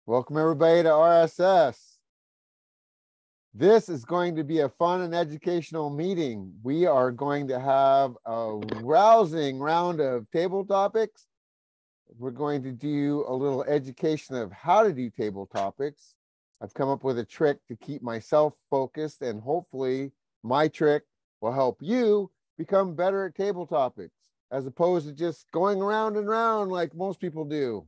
Welcome everybody to RSS. This is going to be a fun and educational meeting. We are going to have a rousing round of table topics. We're going to do a little education of how to do table topics. I've come up with a trick to keep myself focused, and hopefully my trick will help you become better at table topics, as opposed to just going around and around like most people do.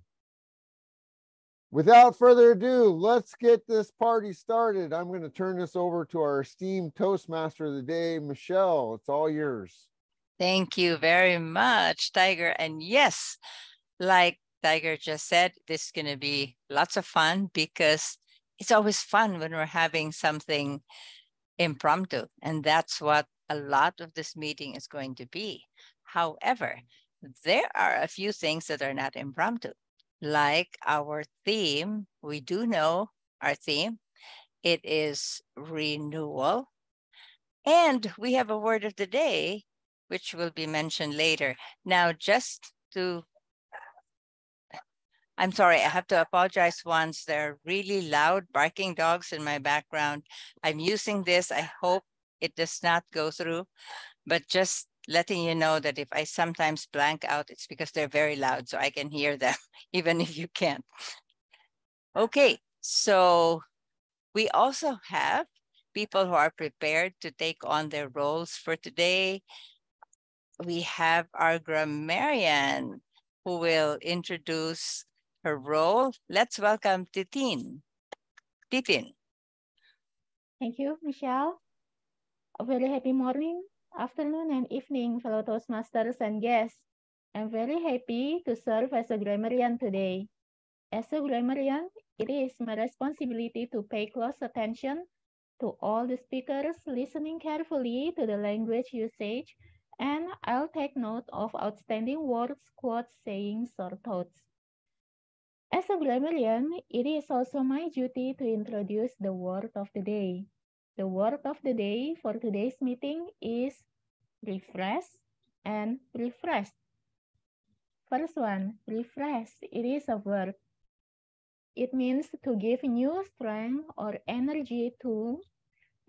Without further ado, let's get this party started. I'm going to turn this over to our esteemed Toastmaster of the day, Michelle. It's all yours. Thank you very much, Tiger. And yes, like Tiger just said, this is going to be lots of fun because it's always fun when we're having something impromptu. And that's what a lot of this meeting is going to be. However, there are a few things that are not impromptu. Like our theme, we do know our theme. It is renewal. And we have a word of the day, which will be mentioned later. Now, I'm sorry, I have to apologize once. There are really loud barking dogs in my background. I'm using this. I hope it does not go through, but just letting you know that if I sometimes blank out, it's because they're very loud, so I can hear them, even if you can't. Okay, so we also have people who are prepared to take on their roles for today. We have our grammarian who will introduce her role. Let's welcome Titin. Titin. Thank you, Michelle. A very happy morning, afternoon, and evening, fellow Toastmasters and guests. I'm very happy to serve as a grammarian today. As a grammarian, it is my responsibility to pay close attention to all the speakers, listening carefully to the language usage, and I'll take note of outstanding words, quotes, sayings, or thoughts. As a grammarian, it is also my duty to introduce the word of the day. The word of the day for today's meeting is refresh and refreshed. First one, refresh. It is a verb. It means to give new strength or energy to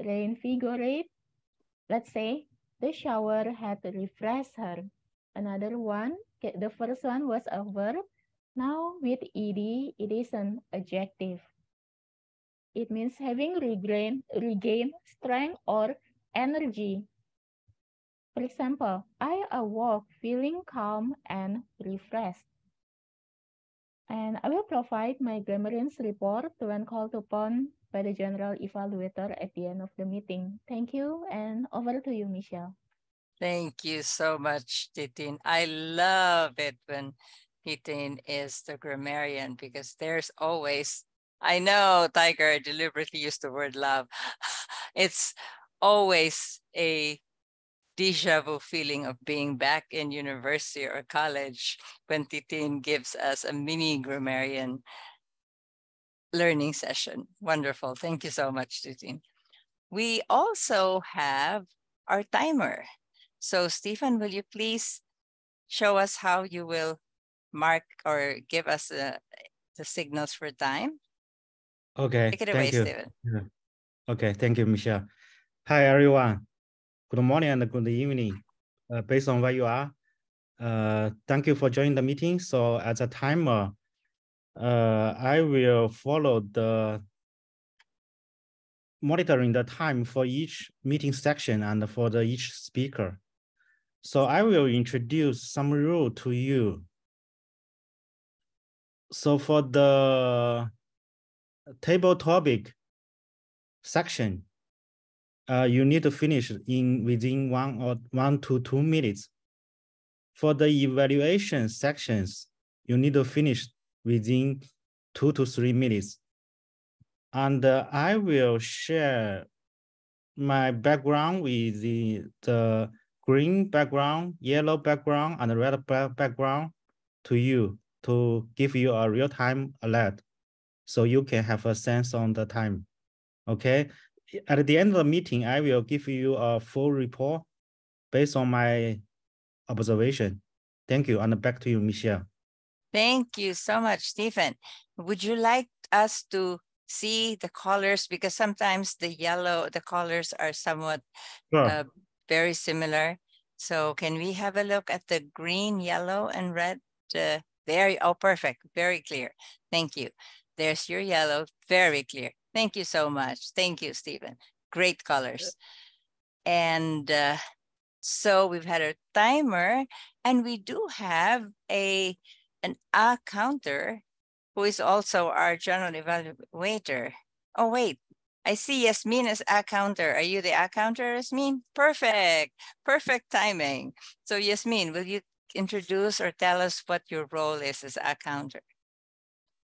reinvigorate. Let's say the shower had refreshed her. Another one, the first one was a verb. Now with ed, it is an adjective. It means having regained strength or energy. For example, I awoke feeling calm and refreshed. And I will provide my grammarian's report when called upon by the general evaluator at the end of the meeting. Thank you, and over to you, Michelle. Thank you so much, Titin. I love it when Titin is the grammarian because there's always, I know Tiger deliberately used the word love. It's always a deja vu feeling of being back in university or college when Titin gives us a mini grammarian learning session. Wonderful. Thank you so much, Titin. We also have our timer. So Stephen, will you please show us how you will mark or give us the signals for time? Okay, Take it thank away, you. Stephen. Okay, thank you, Michelle. Hi, everyone. Good morning and good evening. Based on where you are, thank you for joining the meeting. So as a timer, I will follow the monitoring the time for each meeting section and for each speaker. So I will introduce some rule to you. So for the table topic section, you need to finish within 1 to 2 minutes. For the evaluation sections, you need to finish within 2 to 3 minutes. And I will share my background with the green background, yellow background, and red background to you to give you a real-time alert so you can have a sense on the time. Okay. At the end of the meeting, I will give you a full report based on my observation. Thank you. And back to you, Michelle. Thank you so much, Stephen. Would you like us to see the colors? Because sometimes the colors are somewhat Sure. very similar. So can we have a look at the green, yellow, and red? There, oh, perfect, very clear. Thank you. There's your yellow, very clear. Thank you so much. Thank you, Stephen. Great colors. And so we've had a timer, and we do have an counter who is also our general evaluator. Oh, wait, I see Yasmin as counter. Are you the counter, Yasmin? Perfect, perfect timing. So Yasmin, will you introduce or tell us what your role is as counter?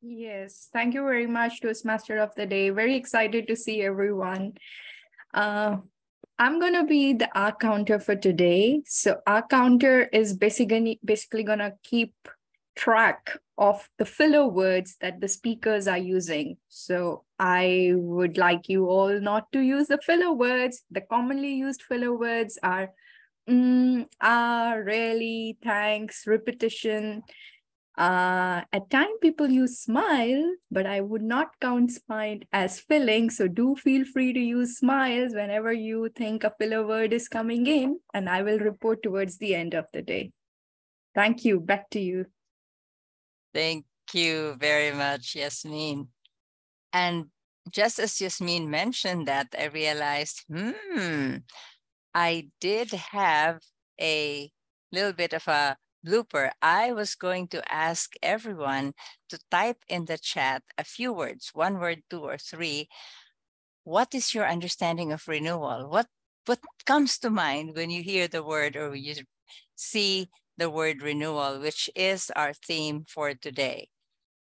Yes, thank you very much, Toastmaster of the Day. Very excited to see everyone. I'm going to be the counter for today. So counter is basically going to keep track of the filler words that the speakers are using. So I would like you all not to use the filler words. The commonly used filler words are really, thanks, repetition. At times people use smile, but I would not count smile as filling. So do feel free to use smiles whenever you think a filler word is coming in, and I will report towards the end of the day. Thank you. Back to you. Thank you very much, Yasmin. And just as Yasmin mentioned that, I realized, I did have a little bit of a blooper. I was going to ask everyone to type in the chat a few words, 1 word, 2 or 3. What is your understanding of renewal? What comes to mind when you hear the word or you see the word renewal, which is our theme for today?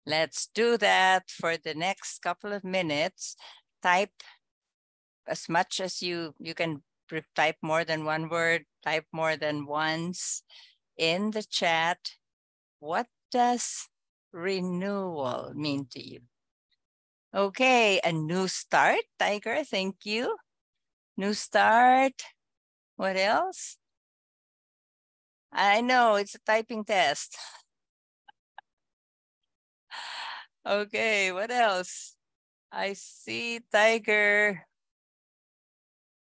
Let's do that for the next couple of minutes. Type as much as you can. Type more than 1 word, type more than once in the chat. What does renewal mean to you? Okay, a new start, Tiger, thank you. New start. What else? I know it's a typing test. Okay, what else? I see Tiger.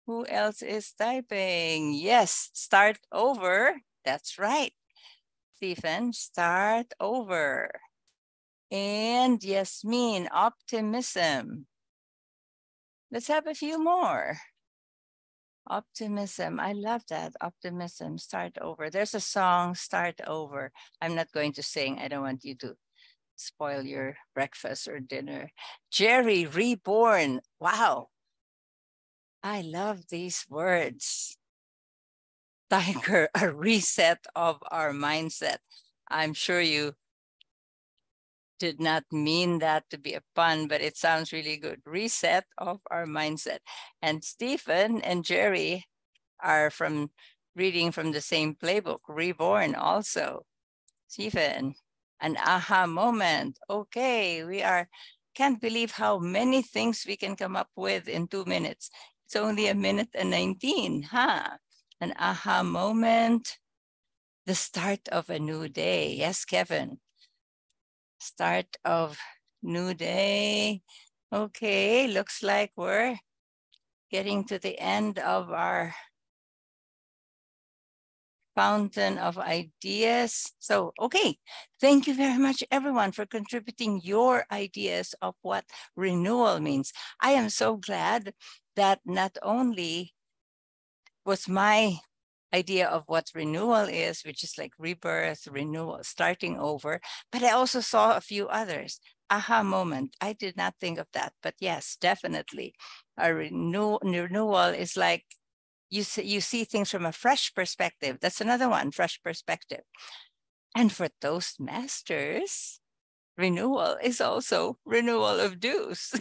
Who else is typing? Yes, start over. That's right. Stephen, start over. And Yasmin, optimism. Let's have a few more. Optimism, I love that. Optimism, start over. There's a song, Start Over. I'm not going to sing. I don't want you to spoil your breakfast or dinner. Jerry, reborn. Wow. I love these words. Tiger, a reset of our mindset. I'm sure you did not mean that to be a pun, but it sounds really good. Reset of our mindset. And Stephen and Jerry are reading from the same playbook, Reborn also. Stephen, an aha moment. Okay, can't believe how many things we can come up with in 2 minutes. It's only 1 minute and 19, huh? An aha moment, the start of a new day. Yes, Kevin. Start of new day. Okay, looks like we're getting to the end of our fountain of ideas. So, okay, thank you very much, everyone, for contributing your ideas of what renewal means. I am so glad that not only was my idea of what renewal is, which is like rebirth, renewal, starting over, but I also saw a few others. Aha moment, I did not think of that, but yes, definitely. A renewal is like, you see things from a fresh perspective. That's another one, fresh perspective. And for Toastmasters, renewal is also renewal of dues.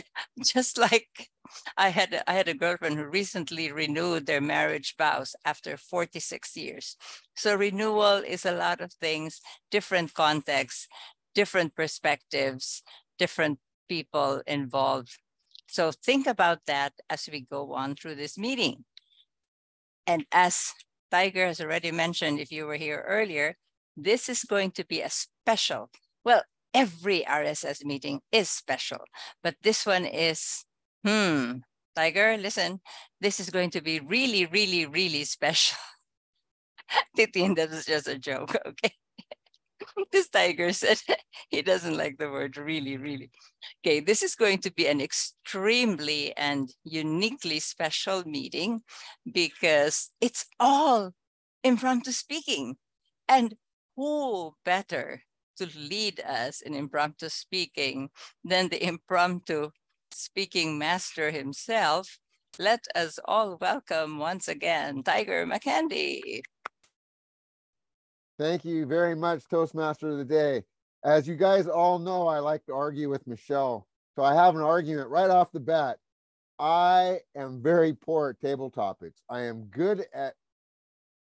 Just like I had a girlfriend who recently renewed their marriage vows after 46 years. So renewal is a lot of things, different contexts, different perspectives, different people involved. So think about that as we go on through this meeting. And as Tiger has already mentioned, if you were here earlier, this is going to be a special, well, every RSS meeting is special, but this one is, Tiger, listen, this is going to be really, really, really special. Titin, that was just a joke, okay? This Tiger said he doesn't like the word really, really. Okay, this is going to be an extremely and uniquely special meeting because it's all impromptu speaking. And who better to lead us in impromptu speaking than the impromptu speaking master himself? Let us all welcome once again, Tiger McCandy. Thank you very much, Toastmaster of the Day. As you guys all know, I like to argue with Michelle. So I have an argument right off the bat. I am very poor at table topics. I am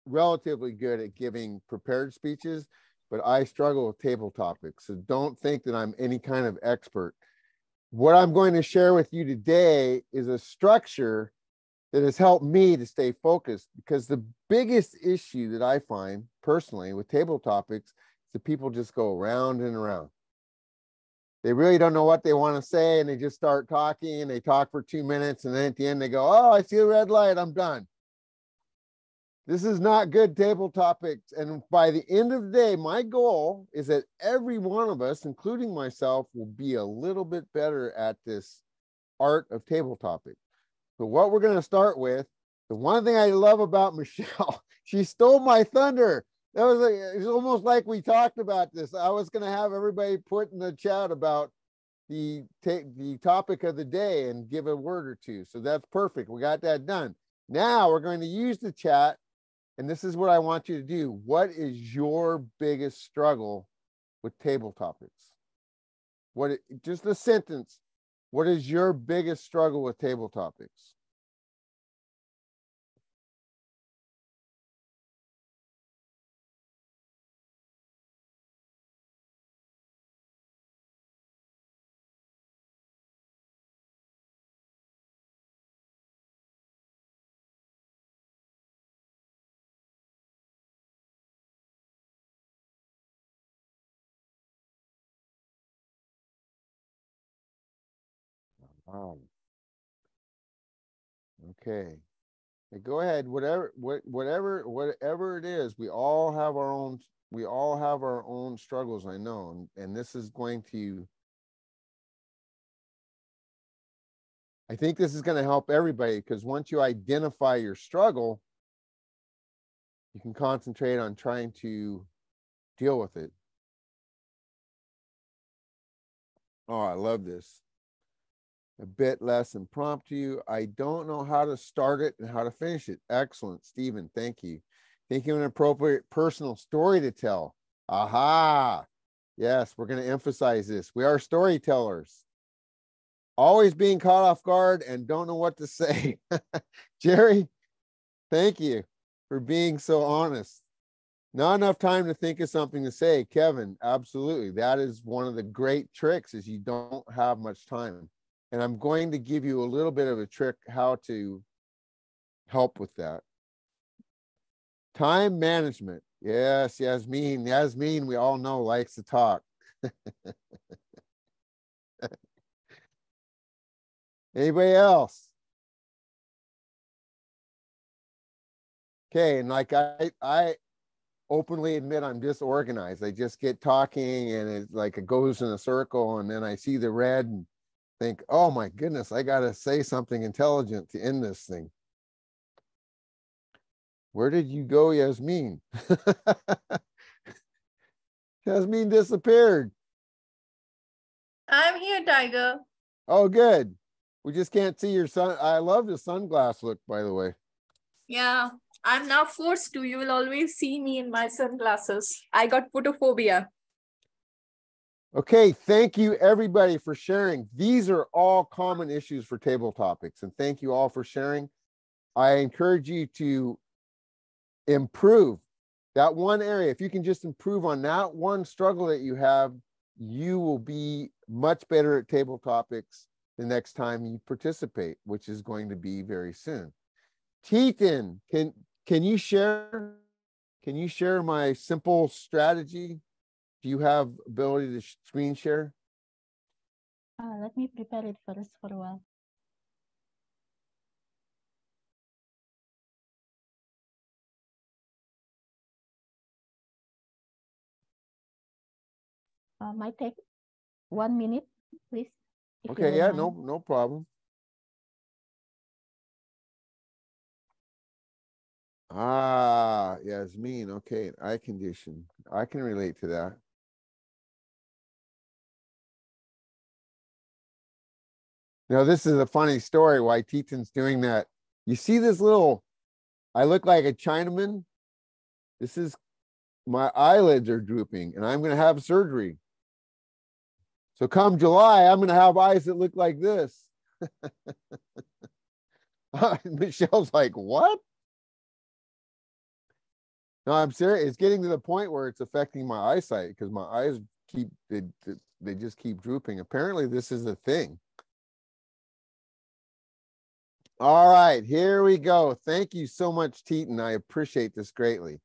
relatively good at giving prepared speeches, but I struggle with table topics. So don't think that I'm any kind of expert. What I'm going to share with you today is a structure that has helped me to stay focused, because the biggest issue that I find personally with table topics is that people just go around and around. They really don't know what they want to say, and they just start talking, and they talk for 2 minutes, and then at the end they go, oh, I see a red light, I'm done. This is not good table topics. And by the end of the day, my goal is that every one of us, including myself, will be a little bit better at this art of table topics. So what we're going to start with, the one thing I love about Michelle, she stole my thunder. That was it was almost like we talked about this. I was going to have everybody put in the chat about the topic of the day and give a word or two. So that's perfect. We got that done. Now we're going to use the chat, and this is what I want you to do. What is your biggest struggle with table topics? Just a sentence. What is your biggest struggle with table topics? Okay. Go ahead. Whatever it is, we all have our own struggles, I know. And this is going to, I think this is going to help everybody, because once you identify your struggle, you can concentrate on trying to deal with it. Oh, I love this. A bit less impromptu. I don't know how to start it and how to finish it. Excellent, Stephen. Thank you. Think of an appropriate personal story to tell. Aha. Yes, we're going to emphasize this. We are storytellers. Always being caught off guard and don't know what to say. Jerry, thank you for being so honest. Not enough time to think of something to say. Kevin, absolutely. That is one of the great tricks, is you don't have much time. And I'm going to give you a little bit of a trick how to help with that. Time management. Yes, Yasmin. Yasmin, we all know, likes to talk. Anybody else? Okay, and like I openly admit I'm disorganized. I just get talking and it goes in a circle, and then I see the red and think, oh my goodness, I got to say something intelligent to end this thing. Where did you go, Yasmin? Yasmin disappeared. I'm here, Tiger. Oh, good. We just can't see your sun. I love the sunglass look, by the way. Yeah, I'm now forced to. You will always see me in my sunglasses. I got photophobia. Okay, thank you everybody for sharing. These are all common issues for table topics, and thank you all for sharing. I encourage you to improve that one area. If you can just improve on that one struggle that you have, you will be much better at table topics the next time you participate, which is going to be very soon. Teethan, can you share my simple strategy do you have ability to screen share? Let me prepare it first for a while. Might take 1 minute, please. Okay, yeah, no problem. Ah, Yasmin, okay, eye condition. I can relate to that. Now, this is a funny story why Teton's doing that. You see this little, I look like a Chinaman. This is, my eyelids are drooping and I'm going to have surgery. So come July, I'm going to have eyes that look like this. Michelle's like, what? No, I'm serious. It's getting to the point where it's affecting my eyesight because my eyes they just keep drooping. Apparently this is a thing. All right, here we go. Thank you so much, Teton. I appreciate this greatly.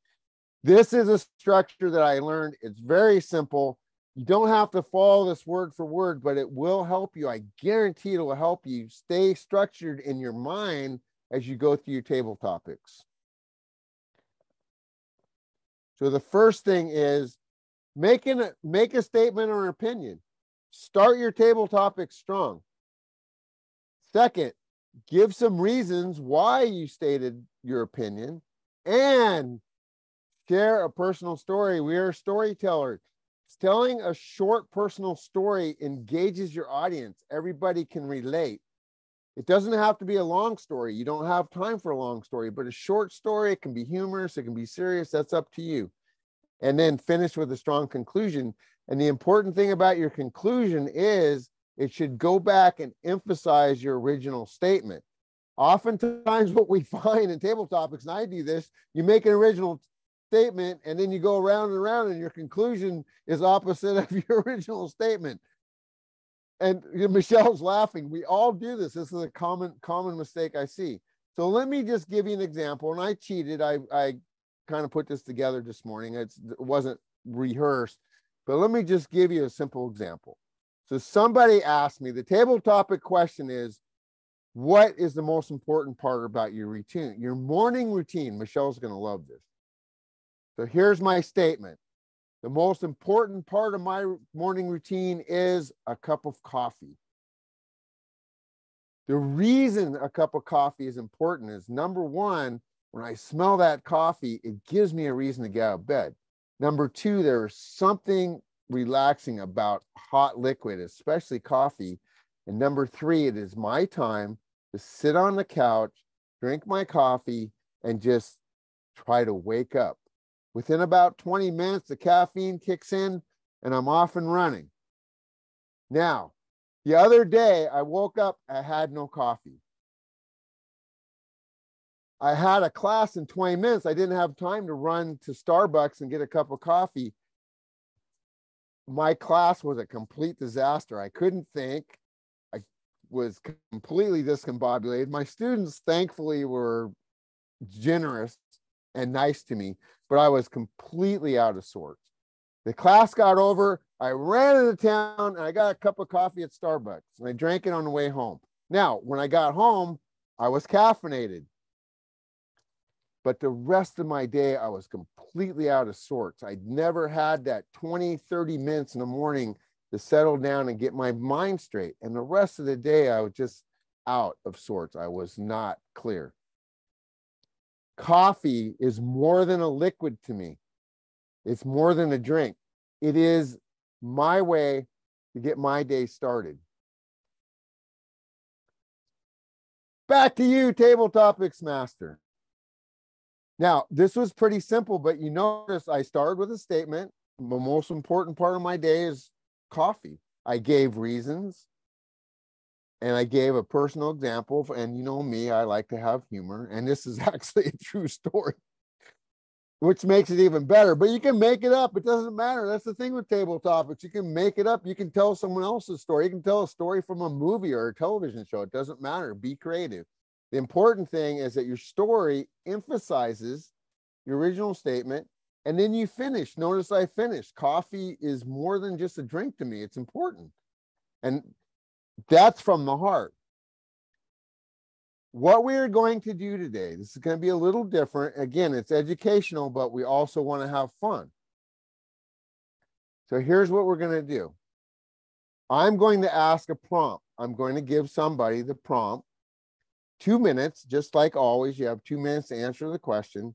This is a structure that I learned. It's very simple. You don't have to follow this word for word, but it will help you. I guarantee it will help you stay structured in your mind as you go through your table topics. So the first thing is make a statement or an opinion. Start your table topic strong. Second, give some reasons why you stated your opinion and share a personal story. We are storytellers. Telling a short personal story engages your audience. Everybody can relate. It doesn't have to be a long story. You don't have time for a long story, but a short story, it can be humorous, it can be serious. That's up to you. And then finish with a strong conclusion. And the important thing about your conclusion is it should go back and emphasize your original statement. Oftentimes what we find in table topics, and I do this, you make an original statement and then you go around and around and your conclusion is opposite of your original statement. And Michelle's laughing. We all do this. This is a common mistake I see. So let me just give you an example. And I cheated. I kind of put this together this morning. It wasn't rehearsed, but let me just give you a simple example. So somebody asked me, the table topic question is, what is the most important part about your routine? Your morning routine. Michelle's going to love this. So here's my statement. The most important part of my morning routine is a cup of coffee. The reason a cup of coffee is important is, number one, when I smell that coffee, it gives me a reason to get out of bed. Number two, there's something relaxing about hot liquid, especially coffee. And number three, it is my time to sit on the couch, drink my coffee, and just try to wake up. Within about 20 minutes, the caffeine kicks in and I'm off and running. Now, the other day I woke up, I had no coffee. I had a class in 20 minutes. I didn't have time to run to Starbucks and get a cup of coffee. My class was a complete disaster. I couldn't think. I was completely discombobulated. My students, thankfully, were generous and nice to me, but I was completely out of sorts. The class got over. I ran into town and I got a cup of coffee at Starbucks and I drank it on the way home. Now, when I got home, I was caffeinated. But the rest of my day, I was completely out of sorts. I'd never had that 20, 30 minutes in the morning to settle down and get my mind straight. And the rest of the day, I was just out of sorts. I was not clear. Coffee is more than a liquid to me. It's more than a drink. It is my way to get my day started. Back to you, Table Topics Master. Now, this was pretty simple, but you notice I started with a statement. The most important part of my day is coffee. I gave reasons and I gave a personal example. And you know me, I like to have humor. And this is actually a true story, which makes it even better. But you can make it up. It doesn't matter. That's the thing with table topics. You can make it up. You can tell someone else's story. You can tell a story from a movie or a television show. It doesn't matter. Be creative. The important thing is that your story emphasizes your original statement And then you finish. Notice I finished. Coffee is more than just a drink to me. It's important. And that's from the heart. What we're going to do today, this is going to be a little different. Again, it's educational, but we also want to have fun. So here's what we're going to do. I'm going to ask a prompt. I'm going to give somebody the prompt. 2 minutes, just like always, you have 2 minutes to answer the question.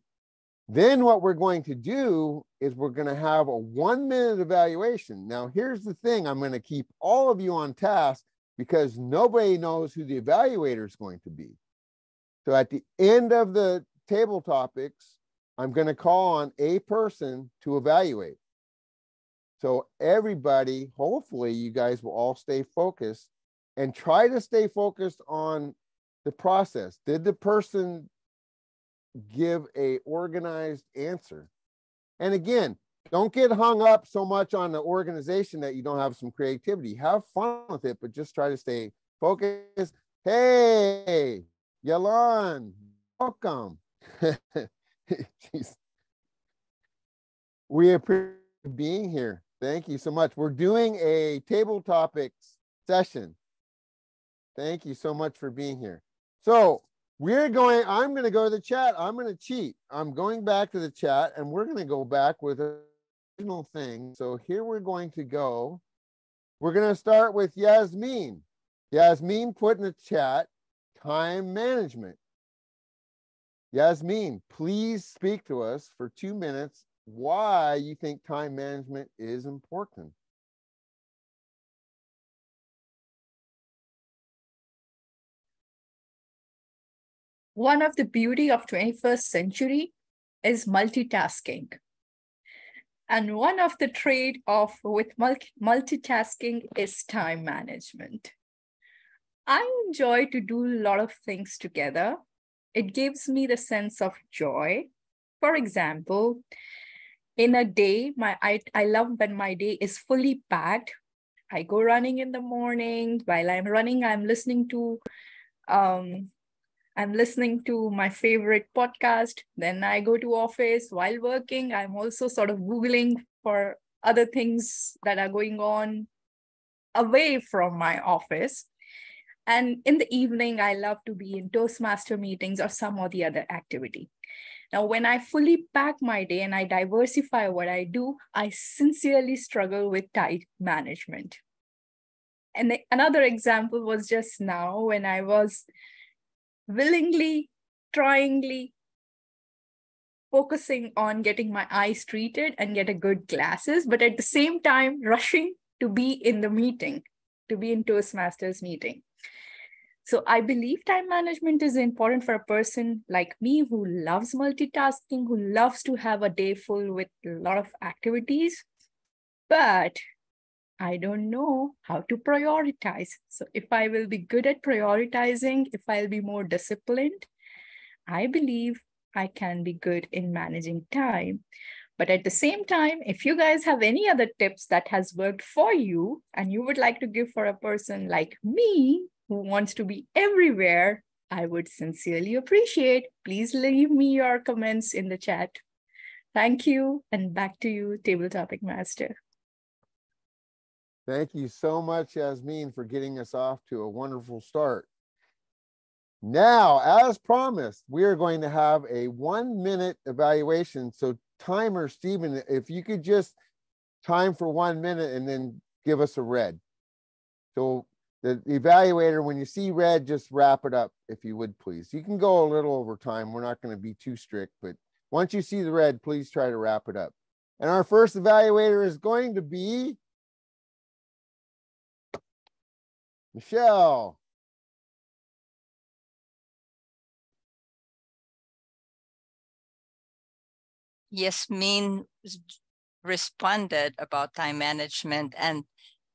Then what we're going to do is we're going to have a 1 minute evaluation. Now, here's the thing. I'm going to keep all of you on task because nobody knows who the evaluator is going to be. So at the end of the table topics, I'm going to call on a person to evaluate. So everybody, hopefully you guys will all stay focused and try to stay focused on the process. Did the person give a organized answer? And again, don't get hung up so much on the organization that you don't have some creativity. Have fun with it, but just try to stay focused. Hey, Yalan, welcome. We appreciate being here. Thank you so much. We're doing a table topics session. Thank you so much for being here. So I'm going to go to the chat. I'm going to cheat. I'm going back to the chat and we're going to go back with a original thing. So here we're going to go. We're going to start with Yasmin. Yasmin put in the chat, time management. Yasmin, please speak to us for 2 minutes why you think time management is important. One of the beauty of 21st century is multitasking. And one of the trade-off with multitasking is time management. I enjoy to do a lot of things together. It gives me the sense of joy. For example, in a day, I love when my day is fully packed. I go running in the morning. While I'm running, I'm listening to my favorite podcast. Then I go to office. While working, I'm also sort of Googling for other things that are going on away from my office. And in the evening, I love to be in Toastmaster meetings or some or the other activity. Now, when I fully pack my day and I diversify what I do, I sincerely struggle with time management. And another example was just now when I was willingly, tryingly focusing on getting my eyes treated and get a good glasses, but at the same time, rushing to be in the meeting, to be in Toastmasters meeting. So I believe time management is important for a person like me who loves multitasking, who loves to have a day full with a lot of activities, but I don't know how to prioritize. So if I will be good at prioritizing, if I'll be more disciplined, I believe I can be good in managing time. But at the same time, if you guys have any other tips that has worked for you and you would like to give for a person like me who wants to be everywhere, I would sincerely appreciate. Please leave me your comments in the chat. Thank you. And back to you, Table Topic Master. Thank you so much, Yasmin, for getting us off to a wonderful start. Now, as promised, we are going to have a 1 minute evaluation. So timer, Stephen, if you could just time for 1 minute and then give us a red. So the evaluator, when you see red, just wrap it up, if you would, please. You can go a little over time. We're not going to be too strict, but once you see the red, please try to wrap it up. And our first evaluator is going to be Michelle. Yasmin responded about time management, and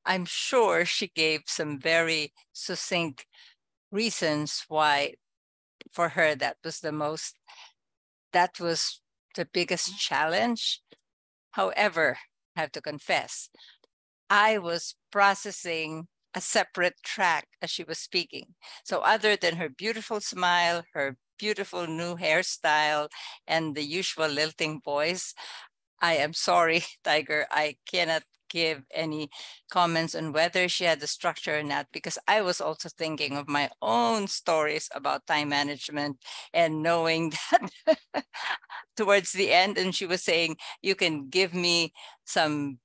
I'm sure she gave some very succinct reasons why for her that was the biggest challenge. However, I have to confess, I was processing a separate track as she was speaking. So other than her beautiful smile, her beautiful new hairstyle, and the usual lilting voice, I am sorry, Tiger. I cannot give any comments on whether she had the structure or not, because I was also thinking of my own stories about time management and knowing that towards the end, and she was saying, you can give me some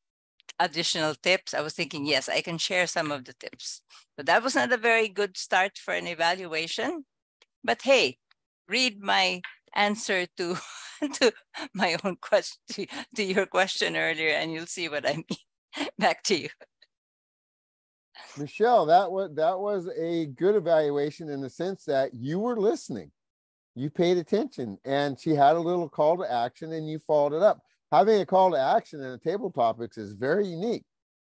additional tips. I was thinking, yes, I can share some of the tips. But that was not a very good start for an evaluation. But hey, read my answer to to my own question, to your question earlier, and you'll see what I mean. Back to you. Michelle, that was a good evaluation in the sense that you were listening. You paid attention, and she had a little call to action and you followed it up. Having a call to action in a table topics is very unique,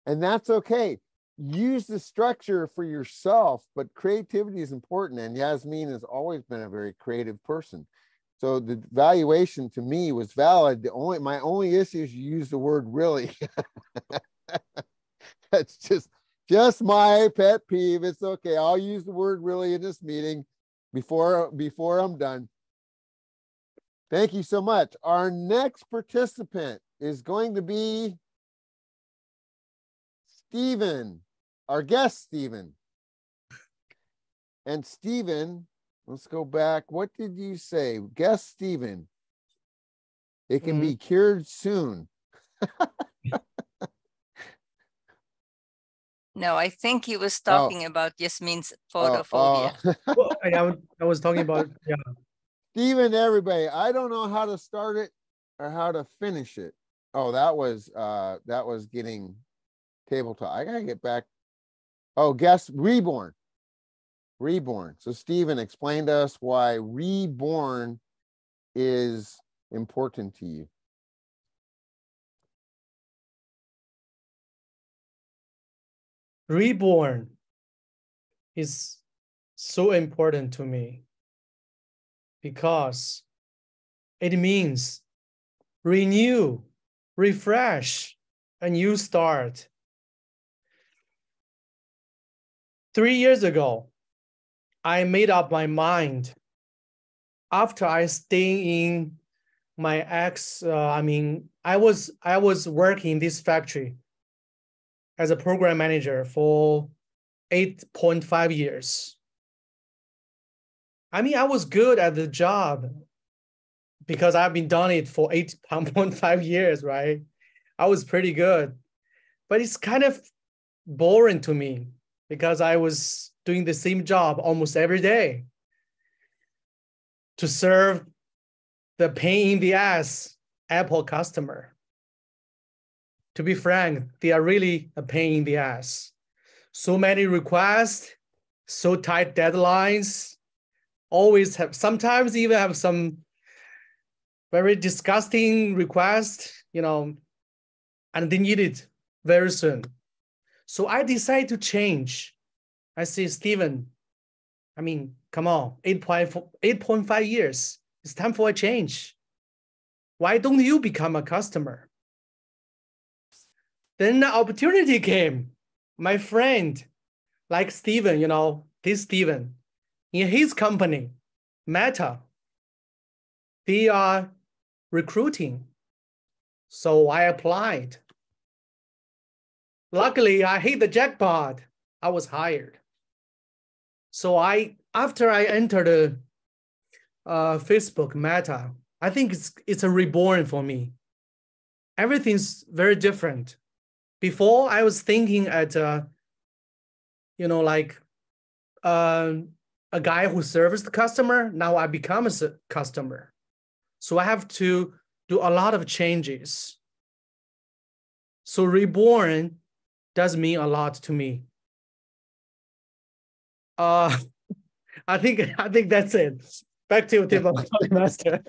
and that's okay. Use the structure for yourself, but creativity is important. And Yasmin has always been a very creative person. So the valuation to me was valid. My only issue is you use the word really. That's just my pet peeve. It's okay. I'll use the word really in this meeting before I'm done. Thank you so much. Our next participant is going to be Stephen, our guest Stephen. And Stephen, let's go back. What did you say? Guest Stephen. It can be cured soon. No, I think he was talking about Yasmin's photophobia. Well, I was talking about, yeah. Stephen, everybody, I don't know how to start it or how to finish it. Oh, that was getting tabletop. I gotta get back. Oh, guess reborn. So Stephen, explain to us why reborn is important to you. Reborn is so important to me because it means renew, refresh, a new start. 3 years ago, I made up my mind after I stayed in my I was working in this factory as a program manager for 8.5 years. I mean, I was good at the job because I've been done it for 8.5 years, right? I was pretty good, but it's kind of boring to me because I was doing the same job almost every day to serve the pain in the ass Apple customer. To be frank, they are really a pain in the ass. So many requests, so tight deadlines, sometimes even have some very disgusting requests, and they need it very soon. So I decided to change. I say, Stephen, come on, 8.5 years. It's time for a change. Why don't you become a customer? Then the opportunity came. My friend, like Stephen, this Stephen, in his company, Meta, they are recruiting. So I applied. Luckily, I hit the jackpot. I was hired. So after I entered Facebook Meta, I think it's a reborn for me. Everything's very different. Before I was thinking at a guy who serves the customer. Now I become a customer. So I have to do a lot of changes. So reborn does mean a lot to me. I think that's it. Back to you, Toastmaster.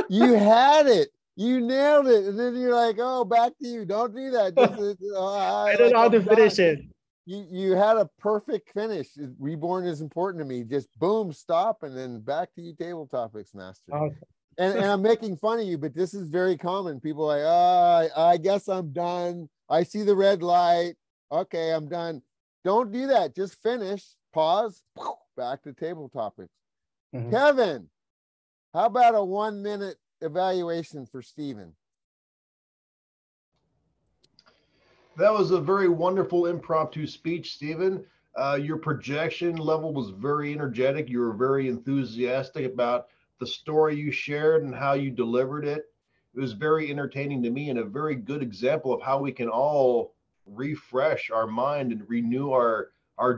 You had it. You nailed it. And then you're like, oh, back to you. Don't do that. I don't know how to finish it. You had a perfect finish. Reborn is important to me. Just boom, stop, and then back to you, table topics, master. Okay. And I'm making fun of you, but this is very common. People are like, I guess I'm done. I see the red light. Okay, I'm done. Don't do that. Just finish, pause, back to table topics. Mm-hmm. Kevin, how about a 1-minute evaluation for Stephen? That was a very wonderful impromptu speech, Stephen. Your projection level was very energetic. You were very enthusiastic about the story you shared and how you delivered it. It was very entertaining to me and a very good example of how we can all refresh our mind and renew our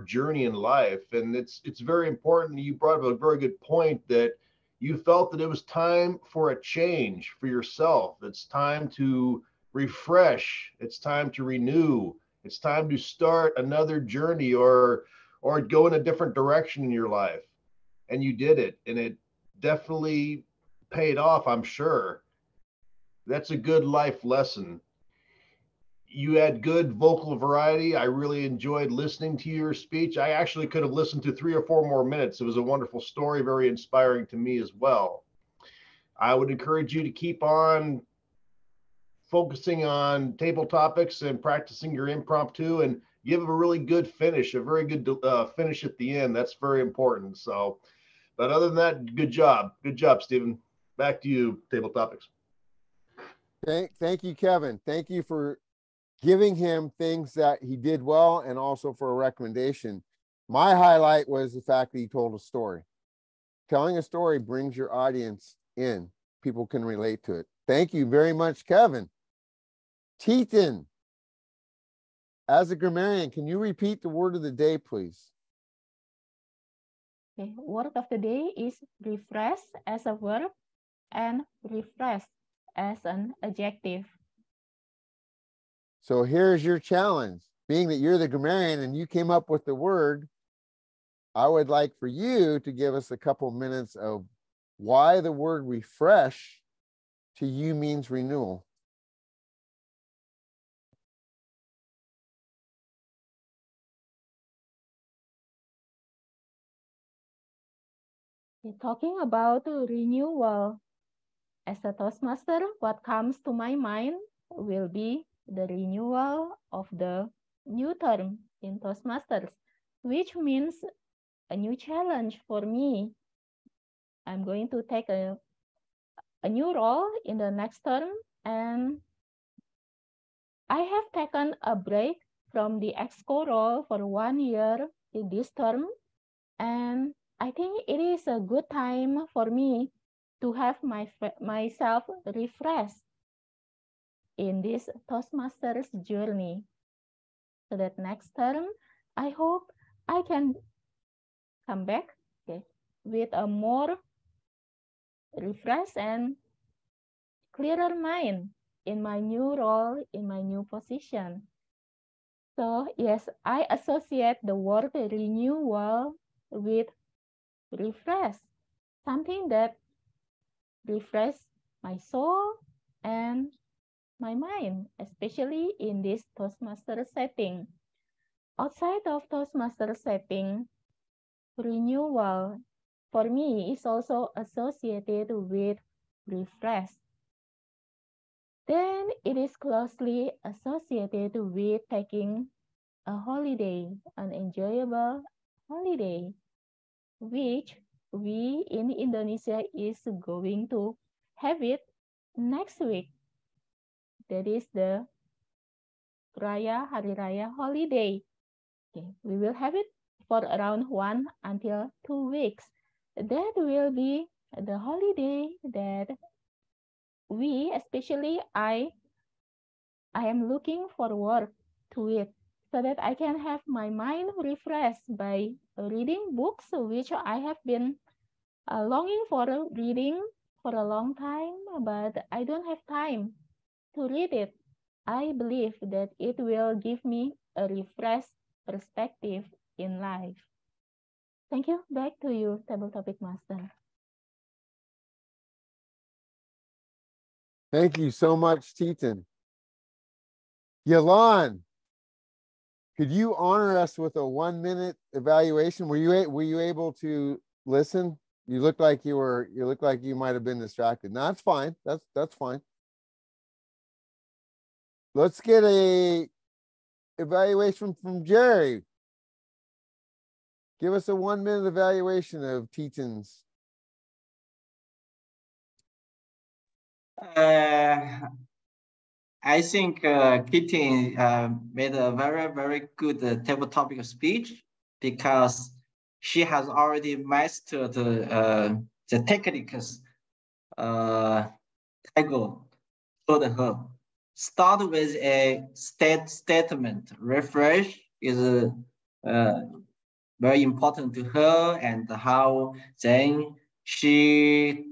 journey in life. And it's very important. You brought up a very good point that you felt that it was time for a change for yourself. It's time to refresh. It's time to renew. It's time to start another journey or go in a different direction in your life. And you did it, and it definitely paid off, I'm sure. That's a good life lesson. You had good vocal variety. I really enjoyed listening to your speech. I actually could have listened to 3 or 4 more minutes. It was a wonderful story, very inspiring to me as well. I would encourage you to keep on focusing on table topics and practicing your impromptu and give a really good finish, a very good finish at the end. That's very important. So, but other than that, good job. Good job, Stephen. Back to you, table topics. Thank you, Kevin. Thank you for giving him things that he did well and also for a recommendation. My highlight was the fact that he told a story. Telling a story brings your audience in. People can relate to it. Thank you very much, Kevin. Teton, as a grammarian, can you repeat the word of the day, please? Okay. Word of the day is refresh as a verb and refresh as an adjective. So here's your challenge. Being that you're the grammarian and you came up with the word, I would like for you to give us a couple minutes of why the word refresh to you means renewal. Talking about renewal, as a Toastmaster, what comes to my mind will be the renewal of the new term in Toastmasters, which means a new challenge for me. I'm going to take a new role in the next term, and I have taken a break from the EXCO role for 1 year in this term, and I think it is a good time for me to have myself refreshed in this Toastmasters journey. So that next term, I hope I can come back with a more refreshed and clearer mind in my new role, in my new position. So yes, I associate the word renewal with refresh, something that refreshes my soul and my mind, especially in this Toastmaster setting. Outside of Toastmaster setting, renewal for me is also associated with refresh. Then it is closely associated with taking a holiday, an enjoyable holiday, which we in Indonesia is going to have it next week. That is the Hari Raya holiday. Okay, we will have it for around 1 until 2 weeks. That will be the holiday that we, especially I am looking forward to it so that I can have my mind refreshed by reading books which I have been longing for reading for a long time, but I don't have time to read it. I believe that it will give me a refreshed perspective in life. Thank you. Back to you, Table Topic Master. Thank you so much, Teton. Yalan, could you honor us with a 1-minute evaluation? Were you able to listen? You look like you might have been distracted. No, that's fine. That's fine. Let's get a evaluation from Jerry. Give us a 1-minute evaluation of Teton's. I think Kitty made a very, very good table topic speech because she has already mastered the techniques Tiger told her. Start with a statement. Refresh is very important to her, and how then she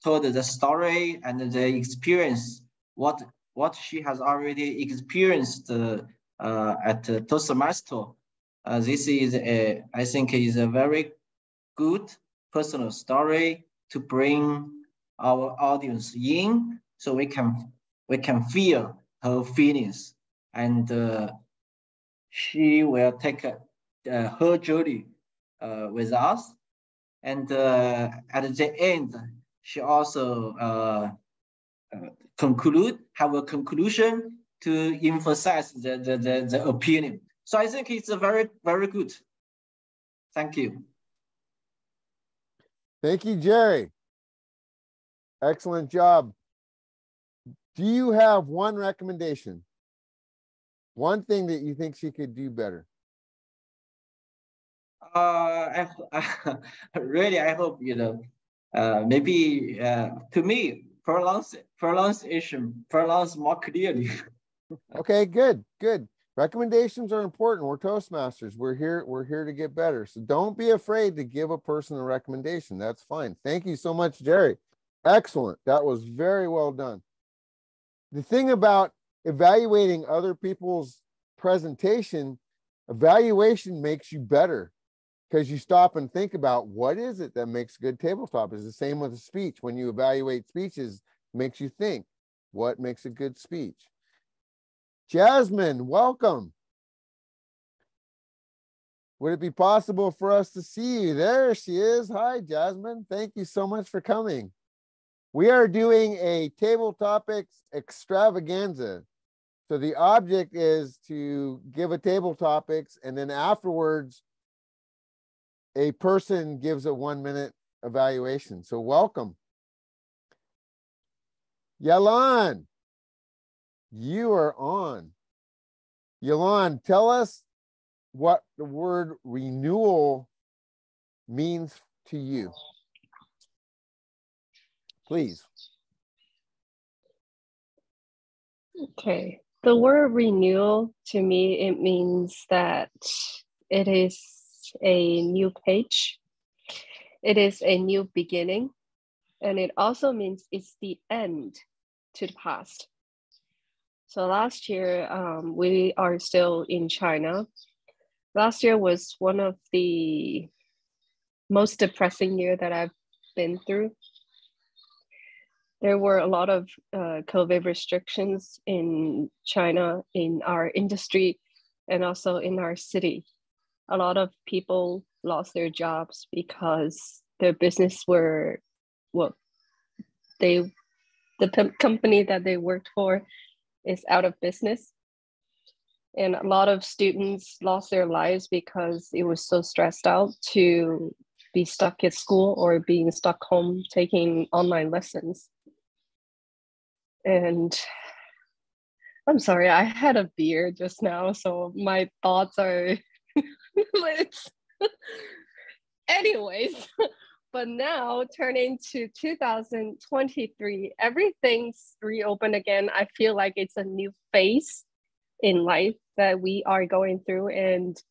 told the story and the experience, what she has already experienced at Toastmaster. This is I think is a very good personal story to bring our audience in, so we can feel her feelings, and she will take her journey with us. And at the end, she also have a conclusion to emphasize the opinion. So I think it's a very, very good. Thank you. Thank you, Jerry. Excellent job. Do you have one recommendation? One thing that you think she could do better? Really, I hope, maybe to me, pronounce more clearly. Okay, good. Recommendations are important. We're Toastmasters. We're here to get better. So don't be afraid to give a person a recommendation. That's fine. Thank you so much, Jerry. Excellent. That was very well done. The thing about evaluating other people's presentation, evaluation makes you better because you stop and think about what is it that makes a good tabletop. It's the same with a speech. When you evaluate speeches, it makes you think what makes a good speech. Jasmine, welcome. Would it be possible for us to see you? There she is. Hi, Jasmine. Thank you so much for coming. We are doing a table topics extravaganza. So the object is to give a table topics, and then afterwards, a person gives a 1-minute evaluation. So welcome. Yalan, you are on. Yalan, tell us what the word renewal means to you. Please. Okay. The word renewal, to me, it means that it is a new page. It is a new beginning. And it also means it's the end to the past. So last year, we are still in China. Last year was one of the most depressing year that I've been through. There were a lot of COVID restrictions in China, in our industry, and also in our city. A lot of people lost their jobs because their business were, well, the company that they worked for is out of business. And a lot of students lost their lives because it was so stressed out to be stuck at school or being stuck home taking online lessons. And I'm sorry, I had a beer just now, so my thoughts are anyways. But now turning to 2023, everything's reopened again. I feel like it's a new phase in life that we are going through. And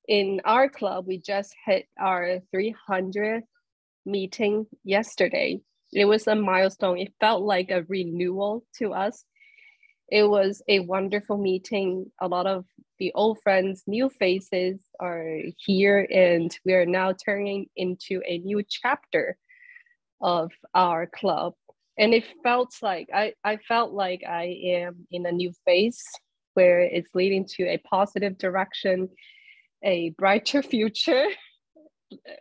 in our club, we just hit our 300th meeting yesterday. It was a milestone. It felt like a renewal to us. It was a wonderful meeting. A lot of the old friends, new faces are here, and we are now turning into a new chapter of our club. And it felt like, I felt like I am in a new phase where it's leading to a positive direction, a brighter future.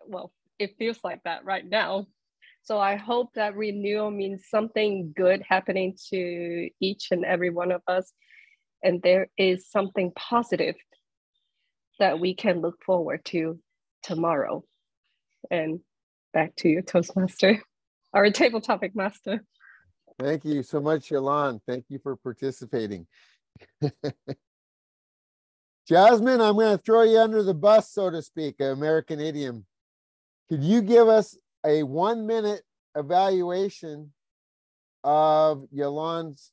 Well, it feels like that right now. So I hope that renewal means something good happening to each and every one of us. And there is something positive that we can look forward to tomorrow. And back to you, Toastmaster, our table topic master. Thank you so much, Yolande. Thank you for participating. Jasmine, I'm going to throw you under the bus, so to speak, an American idiom. Could you give us a 1-minute evaluation of Yolande's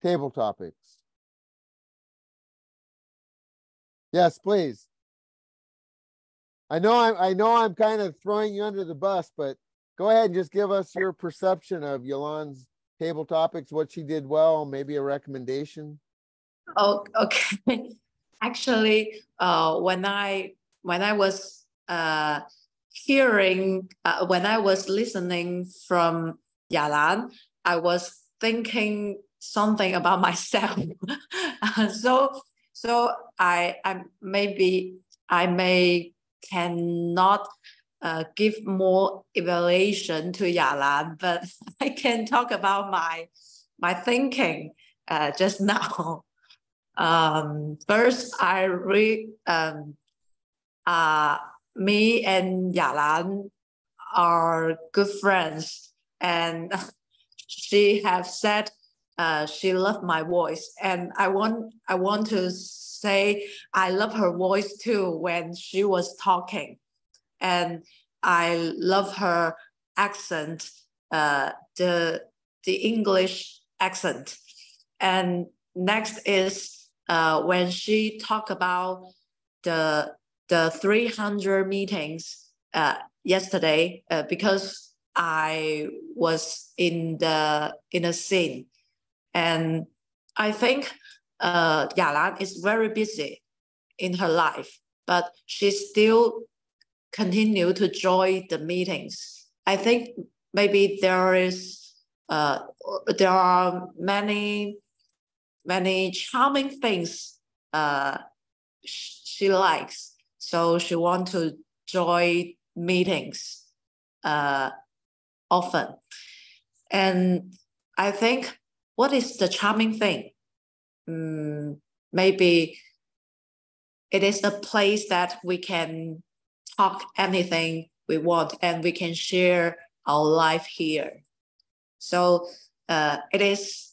table topics? Yes, please. I know I'm kind of throwing you under the bus, but go ahead and just give us your perception of Yolande's table topics, what she did well, maybe a recommendation. Oh, okay. Actually, when I was when I was listening from Yalan, I was thinking something about myself. so I may cannot give more evaluation to Yalan, but I can talk about my thinking just now. First, I read me and Yalan are good friends, and she have said she loved my voice, and I want to say I love her voice too when she was talking, and I love her accent, the English accent. And next is when she talked about the 300 meetings yesterday, because I was in the scene, and I think Yalan is very busy in her life, but she still continue to join the meetings. I think maybe there are many charming things she likes, so she want to join meetings often. And I think, what is the charming thing? Maybe it is a place that we can talk anything we want, and we can share our life here. So it is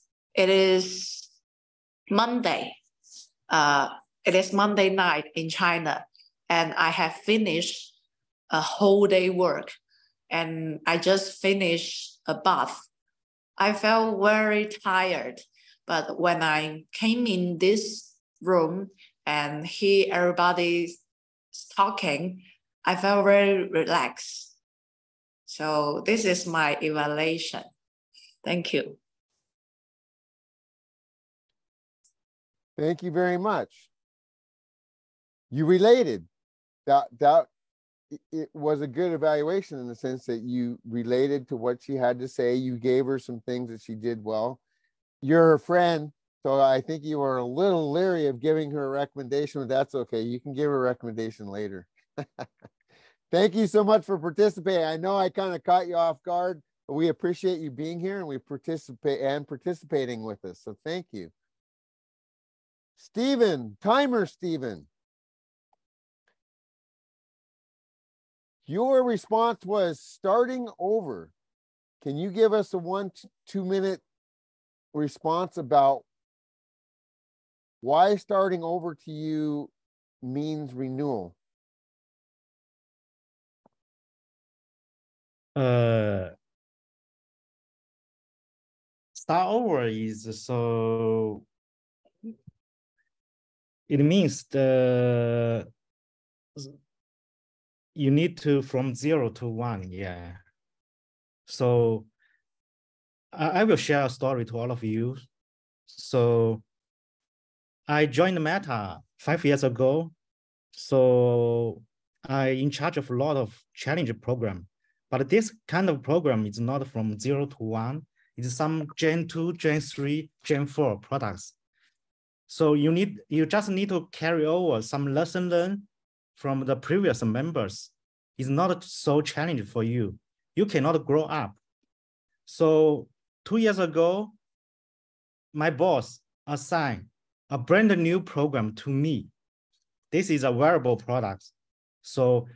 Monday. It is Monday night in China, and I have finished a whole day work, and I just finished a bath. I felt very tired, but when I came in this room and hear everybody talking, I felt very relaxed. So this is my evaluation. Thank you. Thank you very much. You related. That it was a good evaluation in the sense that you related to what she had to say. You gave her some things that she did well. You're her friend, so I think you were a little leery of giving her a recommendation, but that's okay. You can give her a recommendation later. Thank you so much for participating. I know I kind of caught you off guard, but we appreciate you being here and participating with us. So thank you. Stephen, timer Stephen. Your response was starting over. Can you give us a 1-2 minute response about why starting over to you means renewal? Start over is so it means you need to from 0 to 1. Yeah. So I will share a story to all of you. So I joined Meta 5 years ago. So I in charge of a lot of challenge program, but this kind of program is not from 0 to 1. It's some Gen 2, Gen 3, Gen 4 products. So you just need to carry over some lesson learned from the previous members. It's not so challenging for you. You cannot grow up. So 2 years ago, my boss assigned a brand new program to me. This is a wearable product. So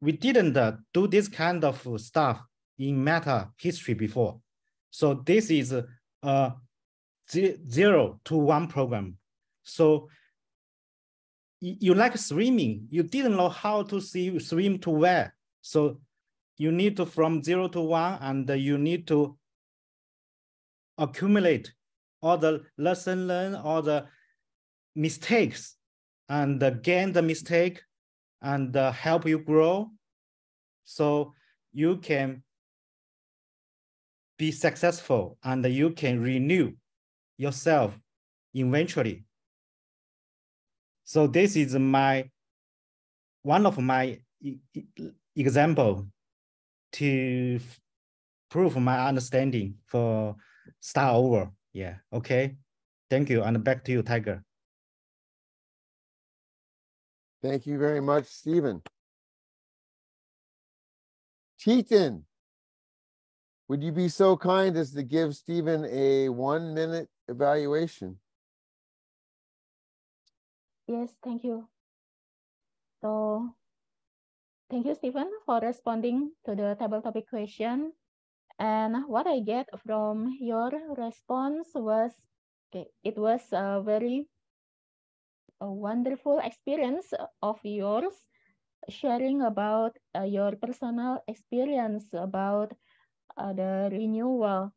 we didn't do this kind of stuff in Meta history before. So this is a 0 to 1 program. So you like swimming, you didn't know how to swim to where. So you need to from 0 to 1, and you need to accumulate all the lesson learned, all the mistakes, and gain the mistake and help you grow. So you can be successful and you can renew yourself eventually. So this is one of my example to prove my understanding for start over. Yeah, okay. Thank you, and back to you, Tiger. Thank you very much, Stephen. Teton, would you be so kind as to give Stephen a 1-minute evaluation? Yes, thank you. So thank you, Stephen, for responding to the table topic question. And what I get from your response was, okay, it was a very wonderful experience of yours, sharing about your personal experience about the renewal.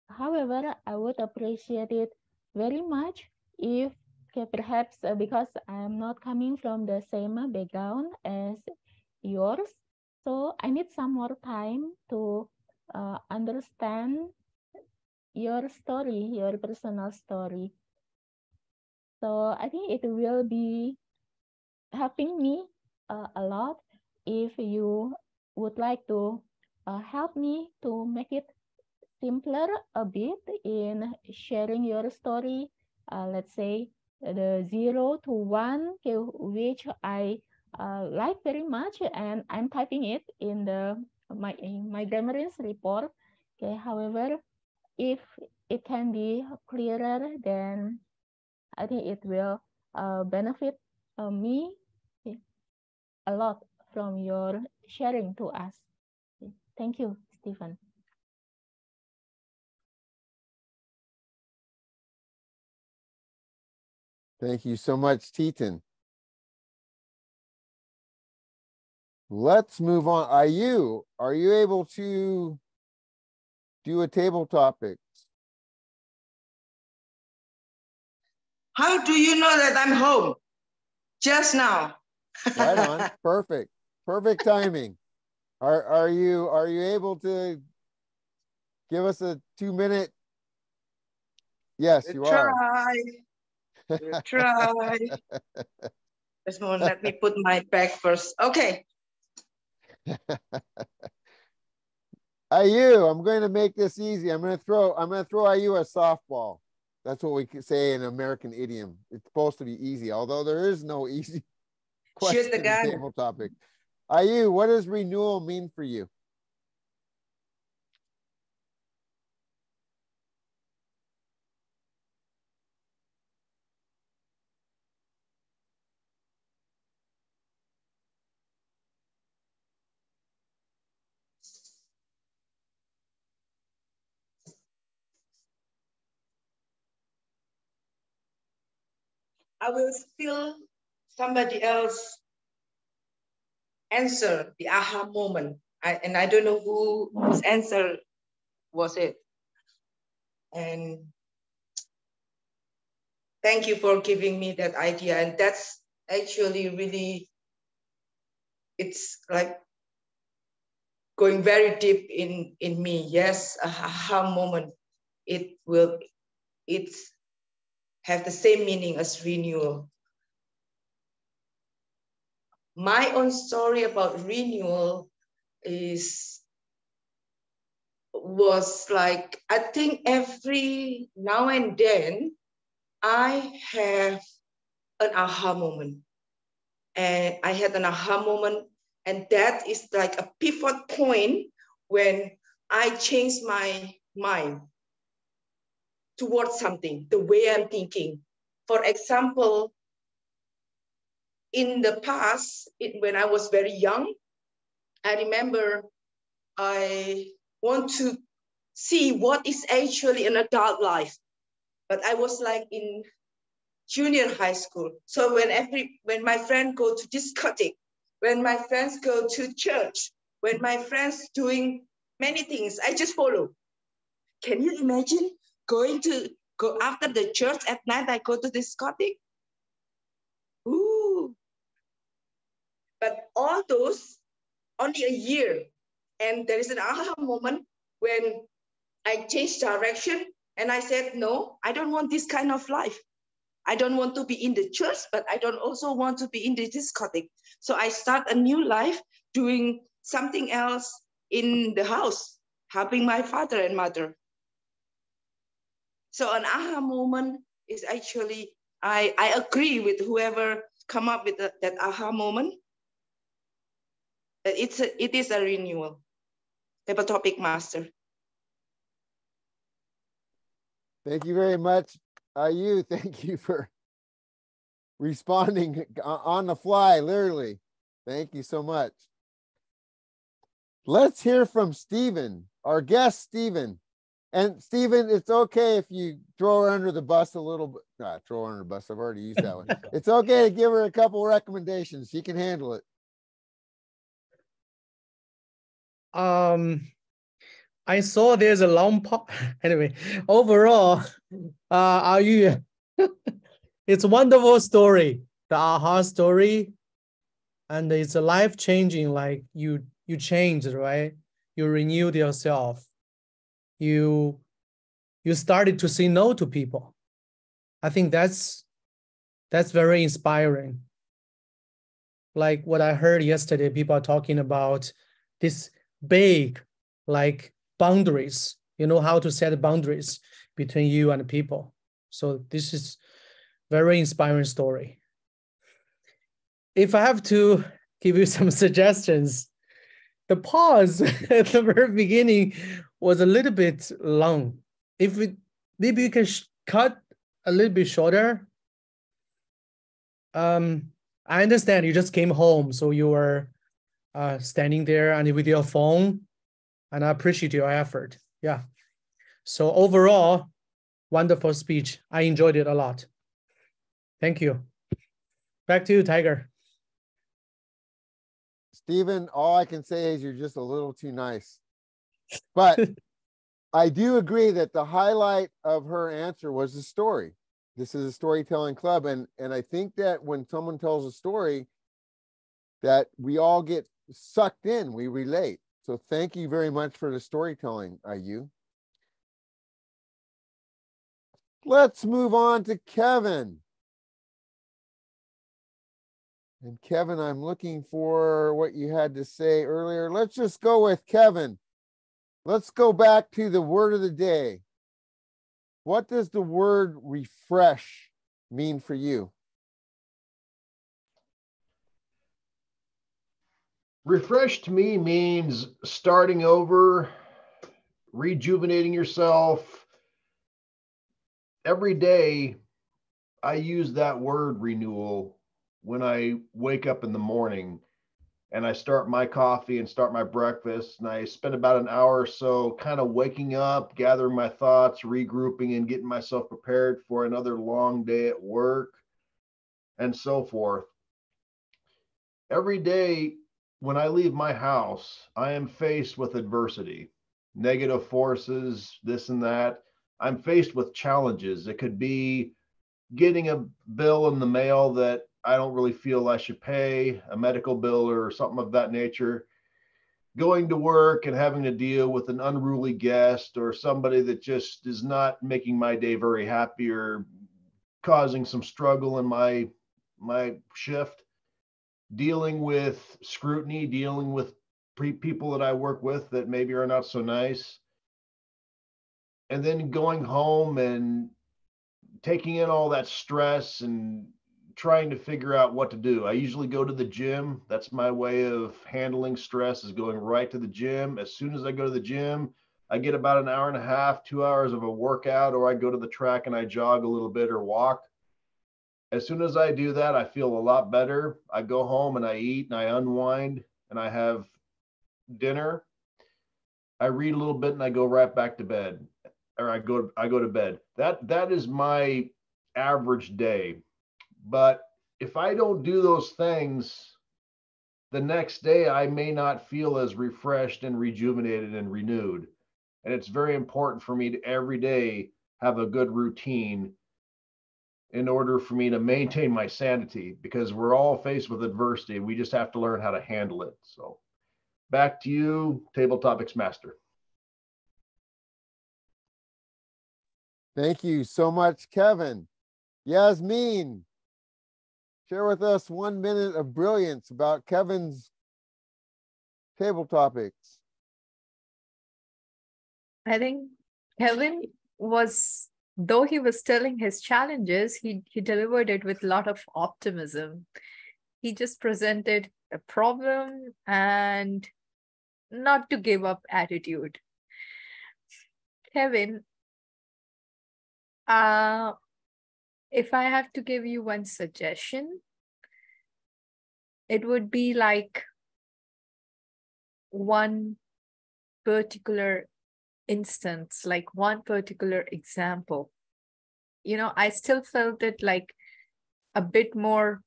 However, I would appreciate it very much if, okay, perhaps because I'm not coming from the same background as yours, so I need some more time to understand your story, your personal story. So I think it will be helping me a lot if you would like to help me to make it simpler a bit in sharing your story. Let's say the 0 to 1, okay, which I like very much, and I'm typing it in my grammarian's report. Okay, however, if it can be clearer, then I think it will benefit me a lot from your sharing to us. Thank you, Stephen. Thank you so much, Teton. Let's move on. Are you able to do a table topic? How do you know that I'm home? Just now. Right on. Perfect. Perfect timing. Are you able to give us a 2-minute? Yes, you are. We'll try. Just a moment, let me put my bag first. Okay. IU, I'm going to make this easy. I'm going to throw IU a softball. That's what we could say in American idiom. It's supposed to be easy, although there is no easy question Shoot the in gun. table topic. IU, what does renewal mean for you? I will still somebody else answer the aha moment. And I don't know whose answer was it. And thank you for giving me that idea. And that's actually really, it's like going very deep in me. Yes, aha moment. It's have the same meaning as renewal. My own story about renewal was like, I think every now and then I have an aha moment. And I had an aha moment, and that is like a pivot point when I changed my mind towards something, the way I'm thinking. For example, in the past, when I was very young, I remember I want to see what is actually an adult life. But I was like in junior high school. So when my friend go to discotheque, when my friends go to church, when my friends doing many things, I just follow. Can you imagine go after the church at night, I go to discotheque? Ooh. But all those only a year. And there is an aha moment when I changed direction and I said, no, I don't want this kind of life. I don't want to be in the church, but I don't also want to be in the discotheque. So I start a new life doing something else in the house, helping my father and mother. So an aha moment is actually, I agree with whoever come up with that aha moment. That it is a renewal. Table topic master. Thank you very much. You, thank you for responding on the fly, literally. Thank you so much. Let's hear from Stephen, our guest, Stephen. And Stephen, it's okay if you throw her under the bus a little bit. Not throw her under the bus. I've already used that one. It's okay to give her a couple recommendations. She can handle it. I saw there's a long part. Anyway, overall, it's a wonderful story, the aha story, and it's a life-changing. Like you changed, right? You renewed yourself. You started to say no to people. I think that's very inspiring. Like what I heard yesterday, people are talking about this big, like boundaries. You know how to set boundaries between you and the people. So this is very inspiring story. If I have to give you some suggestions, the pause at the very beginning was a little bit long. Maybe you can cut a little bit shorter. I understand you just came home, so you were standing there and with your phone, and I appreciate your effort. Yeah. So overall, wonderful speech. I enjoyed it a lot. Thank you. Back to you, Tiger. Stephen, all I can say is you're just a little too nice. But I do agree that the highlight of her answer was the story. This is a storytelling club. And I think that when someone tells a story, that we all get sucked in, we relate. So thank you very much for the storytelling, IU. Let's move on to Kevin. And Kevin, I'm looking for what you had to say earlier. Let's just go with Kevin. Let's go back to the word of the day. What does the word refresh mean for you? Refresh to me means starting over, rejuvenating yourself. Every day, I use that word renewal when I wake up in the morning and I start my coffee and start my breakfast, and I spend about an hour or so kind of waking up, gathering my thoughts, regrouping, and getting myself prepared for another long day at work and so forth. Every day when I leave my house, I am faced with adversity, negative forces, this and that. I'm faced with challenges. It could be getting a bill in the mail that I don't really feel I should pay, a medical bill or something of that nature, going to work and having to deal with an unruly guest or somebody that just is not making my day very happy or causing some struggle in my shift, dealing with scrutiny, dealing with people that I work with that maybe are not so nice, and then going home and taking in all that stress and trying to figure out what to do. I usually go to the gym. That's my way of handling stress, is going right to the gym. As soon as I go to the gym, I get about an hour and a half, 2 hours of a workout, or I go to the track and I jog a little bit or walk. As soon as I do that, I feel a lot better. I go home and I eat and I unwind and I have dinner. I read a little bit and I go right back to bed, or I go to bed. That is my average day. But if I don't do those things, the next day I may not feel as refreshed and rejuvenated and renewed. And it's very important for me to every day have a good routine in order for me to maintain my sanity, because we're all faced with adversity. We just have to learn how to handle it. So back to you, Table Topics Master. Thank you so much, Kevin. Yasmin, share with us 1 minute of brilliance about Kevin's table topics. I think Kevin was, though he was telling his challenges, he delivered it with a lot of optimism. He just presented a problem and not to give up attitude. Kevin, if I have to give you one suggestion, it would be like one particular instance, like one particular example. You know, I still felt it like a bit more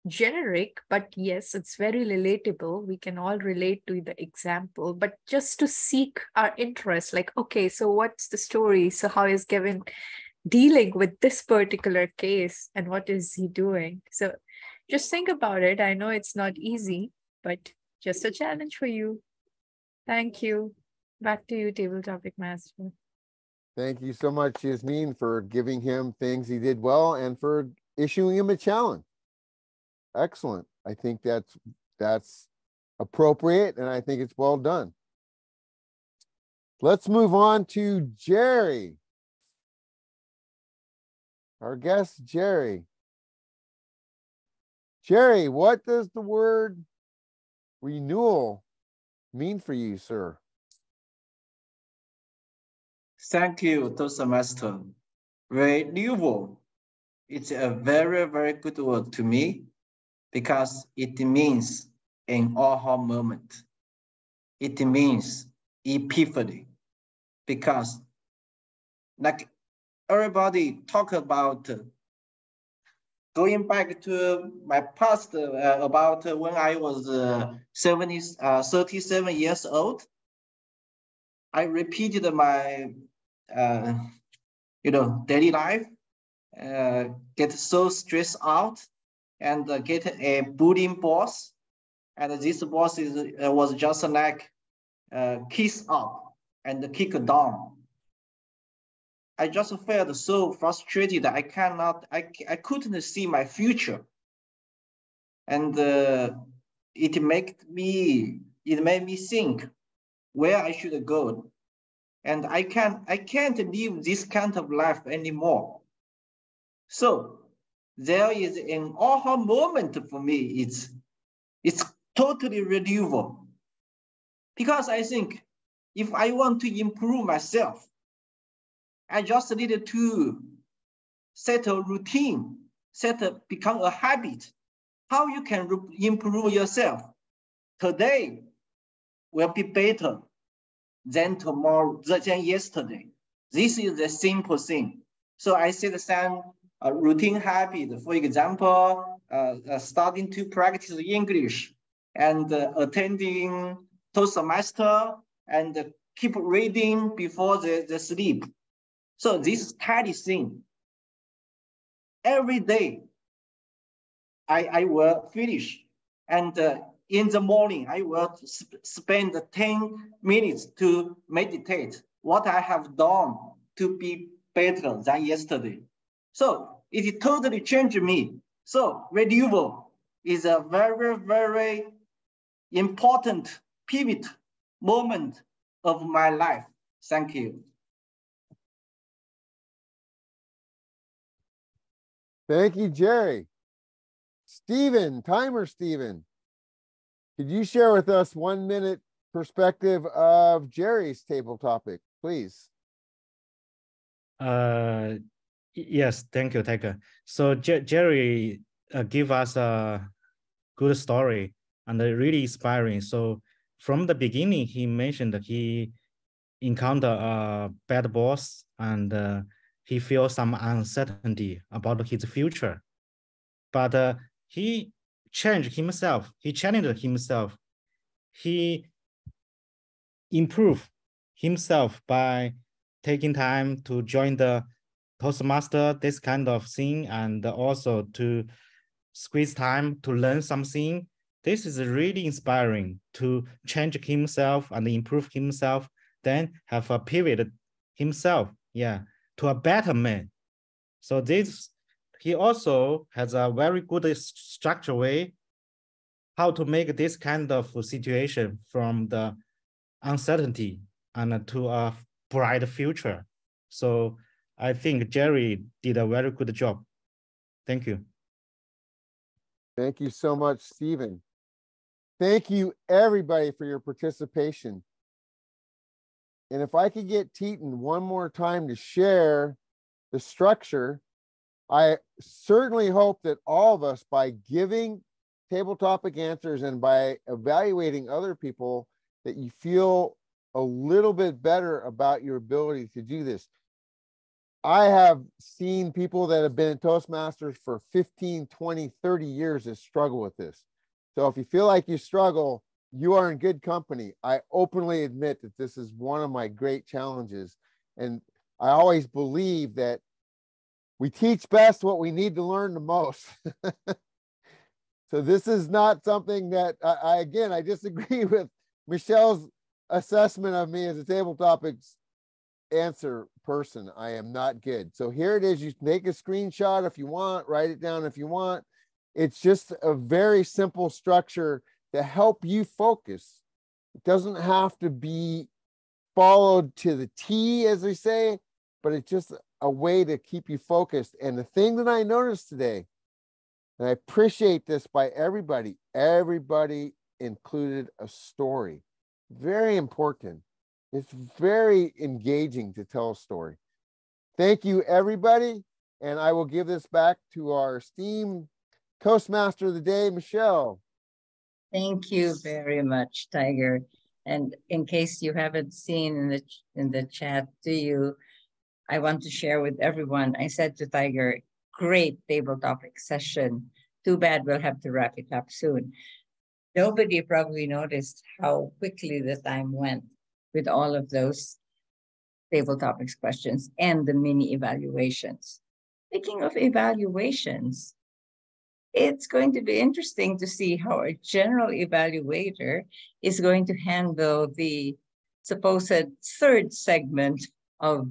generic, but yes, it's very relatable. We can all relate to the example, but just to seek our interest, like, okay, so what's the story? So how is Kevin dealing with this particular case and what is he doing? So just think about it. I know it's not easy, but just a challenge for you. Thank you. Back to you, Table Topic Master. Thank you so much, Yasmin, for giving him things he did well and for issuing him a challenge. Excellent. I think that's appropriate, and I think it's well done. Let's move on to Jerry. Our guest, Jerry. Jerry, what does the word renewal mean for you, sir? Thank you, Toastmaster. Renewal. It's a very, very good word to me because it means an aha moment. It means epiphany, because like everybody talk about going back to my past about when I was 37 years old. I repeated my daily life, get so stressed out, and get a bullying boss, and this boss was just like kiss up and kick down. I just felt so frustrated. I couldn't see my future, and it made me think where I should go, and I can't live this kind of life anymore. So there is an aha moment for me. It's totally renewal, because I think if I want to improve myself, I just needed to set a routine, become a habit. How you can improve yourself today will be better than tomorrow, than yesterday. This is the simple thing. So I set some routine habit. For example, starting to practice English and attending Toastmasters and keep reading before the sleep. So this tiny thing, every day I will finish, and in the morning I will spend 10 minutes to meditate what I have done to be better than yesterday. So it totally changed me. So renewal is a very, very important pivot moment of my life. Thank you. Thank you, Jerry. Stephen, timer Stephen, could you share with us 1 minute perspective of Jerry's table topic, please? Yes, thank you, Tiger. So Jerry give us a good story and really inspiring. So from the beginning, he mentioned that he encounter a bad boss and he feels some uncertainty about his future. But he changed himself. He challenged himself. He improved himself by taking time to join the Toastmaster, this kind of thing, and also to squeeze time to learn something. This is really inspiring to change himself and improve himself, then have a pivot himself, to a better man. So this, he also has a very good structure way how to make this kind of situation from the uncertainty and to a bright future. So I think Jerry did a very good job. Thank you. Thank you so much, Stephen. Thank you, everybody, for your participation. And if I could get Teton one more time to share the structure, I certainly hope that all of us, by giving table topic answers and by evaluating other people, that you feel a little bit better about your ability to do this. I have seen people that have been in Toastmasters for 15, 20, 30 years that struggle with this. So if you feel like you struggle, you are in good company. I openly admit that this is one of my great challenges. And I always believe that we teach best what we need to learn the most. So this is not something that I disagree with Michelle's assessment of me as a table topics answer person. I am not good. So here it is. You make a screenshot if you want, write it down if you want. It's just a very simple structure to help you focus. It doesn't have to be followed to the T, as they say, but it's just a way to keep you focused. And the thing that I noticed today, and I appreciate this by everybody included a story. Very important. It's very engaging to tell a story. Thank you, everybody. And I will give this back to our esteemed Toastmaster of the day, Michelle. Thank you very much, Tiger. And in case you haven't seen in the chat, I want to share with everyone. I said to Tiger, great table topic session. Too bad we'll have to wrap it up soon. Nobody probably noticed how quickly the time went with all of those table topics questions and the mini evaluations. Speaking of evaluations, it's going to be interesting to see how a general evaluator is going to handle the supposed third segment of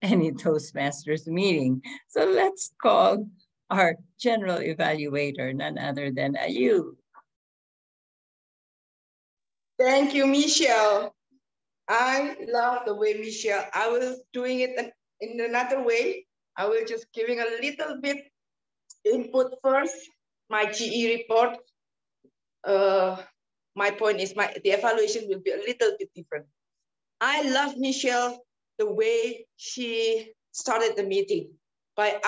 any Toastmasters meeting. So let's call our general evaluator none other than Ayu. Thank you, Michelle. I love the way Michelle, I was doing it in another way. I will just giving a little bit input first, my GE report. My point is the evaluation will be a little bit different. I love Michelle, the way she started the meeting by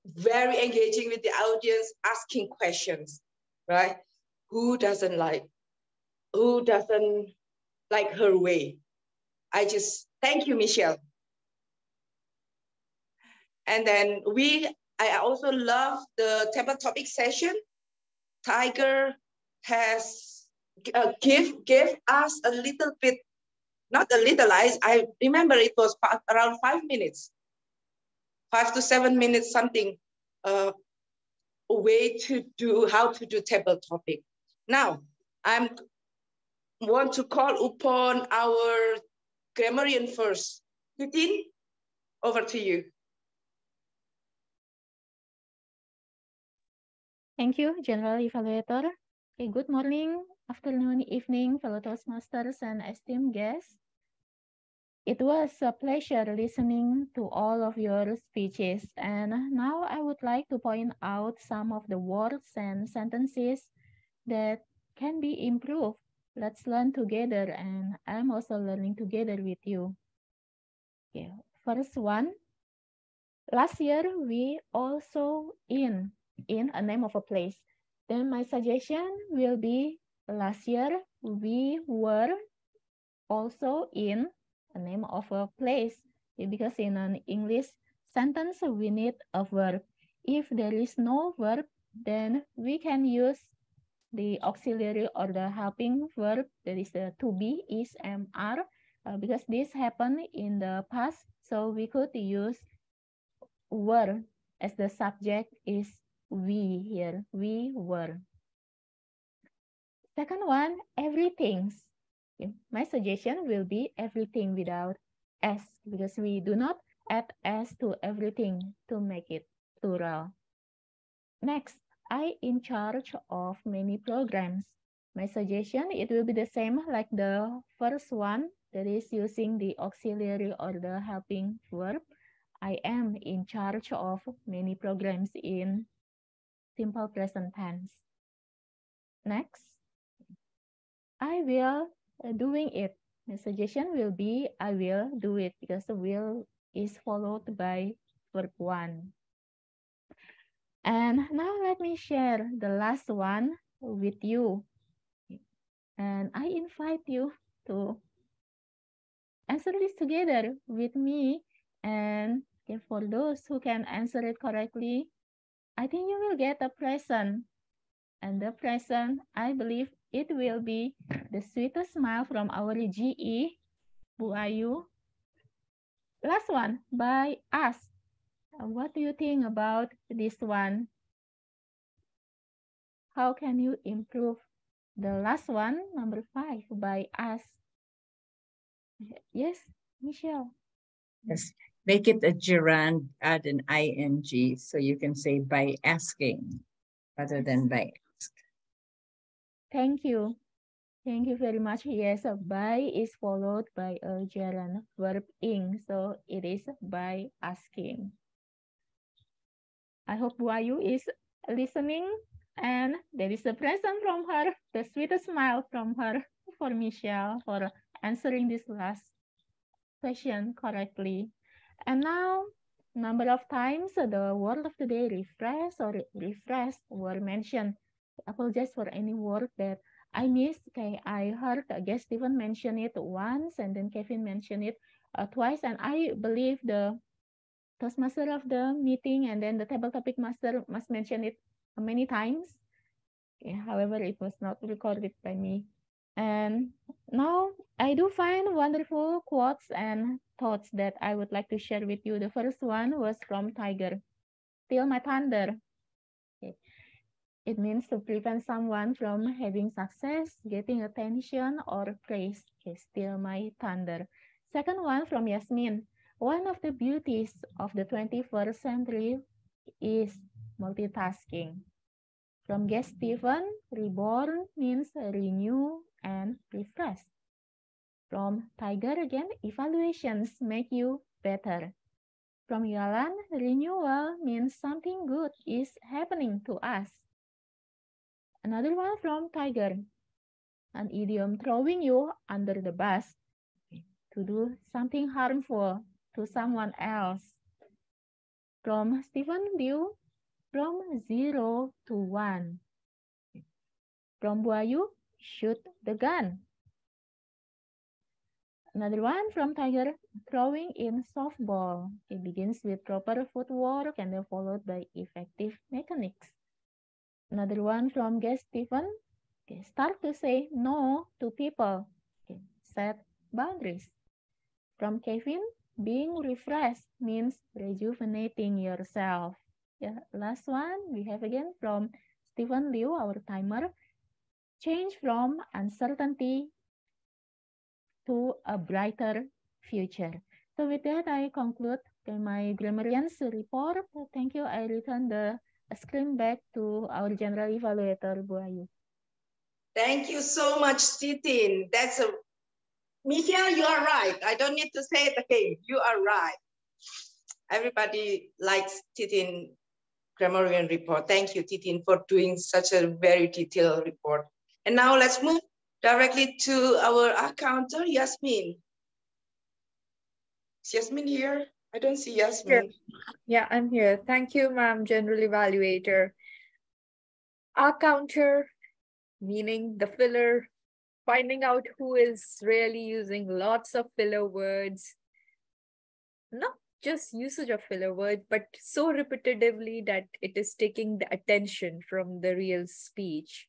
very engaging with the audience, asking questions, right? Who doesn't like her way? I just thank you, Michelle. And then I also love the table topic session. Tiger has gave us a little bit, not a little, I remember it was around 5 minutes, 5 to 7 minutes, something, a way to do, how to do table topic. Now, I want to call upon our grammarian first. Titin, over to you. Thank you, General Evaluator. Okay, good morning, afternoon, evening, fellow Toastmasters and esteemed guests. It was a pleasure listening to all of your speeches. And now I would like to point out some of the words and sentences that can be improved. Let's learn together, and I'm also learning together with you. Okay, first one. Last year, we also in a name of a place. Then my suggestion will be last year, we were also in a name of a place, because in an English sentence we need a verb. If there is no verb, then we can use the auxiliary or the helping verb, that is the to be, is, am, are, because this happened in the past, so we could use were as the subject is we here, we were. Second one, everything. My suggestion will be everything without s, because we do not add s to everything to make it plural. Next, I in charge of many programs. My suggestion, it will be the same like the first one, that is using the auxiliary or the helping verb. I am in charge of many programs in simple present tense. Next, I will doing it. The suggestion will be I will do it, because the will is followed by verb 1. And now let me share the last one with you. And I invite you to answer this together with me. And for those who can answer it correctly, I think you will get a present. And the present, I believe it will be the sweetest smile from our GE, Bu Ayu. Last one, by us. What do you think about this one? How can you improve the last one, number 5, by us? Yes, Michelle. Yes, make it a gerund, add an ing, so you can say by asking rather than by ask. Thank you. Thank you very much. Yes, by is followed by a gerund verb ing, so it is by asking. I hope Wayu is listening, and there is a present from her, the sweetest smile from her for Michelle for answering this last question correctly. And now, number of times the word of the day refresh or refresh were mentioned. I apologize for any word that I missed. Okay, I heard guest Stephen mention it once, and then Kevin mentioned it twice, and I believe the Toastmaster of the meeting and then the table topic master must mention it many times. Okay, however, it was not recorded by me. And now I do find wonderful quotes and thoughts that I would like to share with you. The first one was from Tiger. Steal my thunder. Okay. It means to prevent someone from having success, getting attention, or praise. Okay, steal my thunder. Second one from Yasmin. One of the beauties of the 21st century is multitasking. From guest Stephen, reborn means renew and refresh. From Tiger again, evaluations make you better. From Yalan, renewal means something good is happening to us. Another one from Tiger, an idiom throwing you under the bus, to do something harmful to someone else. From Stephen Liu, from 0 to 1. From Buayu, shoot the gun. Another one from Tiger, throwing in softball. It begins with proper footwork and then followed by effective mechanics. Another one from guest Stephen, start to say no to people. Set boundaries. From Kevin, being refreshed means rejuvenating yourself. Yeah, last one we have again from Stephen Liu, our timer. Change from uncertainty to a brighter future. So with that, I conclude my grammarians report. Thank you. I return the screen back to our general evaluator, Bu Ayu. Thank you so much, Titin. That's a Michelle, you are right. I don't need to say it again. You are right. Everybody likes Titin grammarian report. Thank you, Titin, for doing such a very detailed report. And now let's move directly to our accountant, Yasmin. Is Yasmin here? I don't see Yasmin. Yeah, I'm here. Thank you, ma'am, general evaluator. Our counter, meaning the filler, finding out who is really using lots of filler words, not just usage of filler word, but so repetitively that it is taking the attention from the real speech.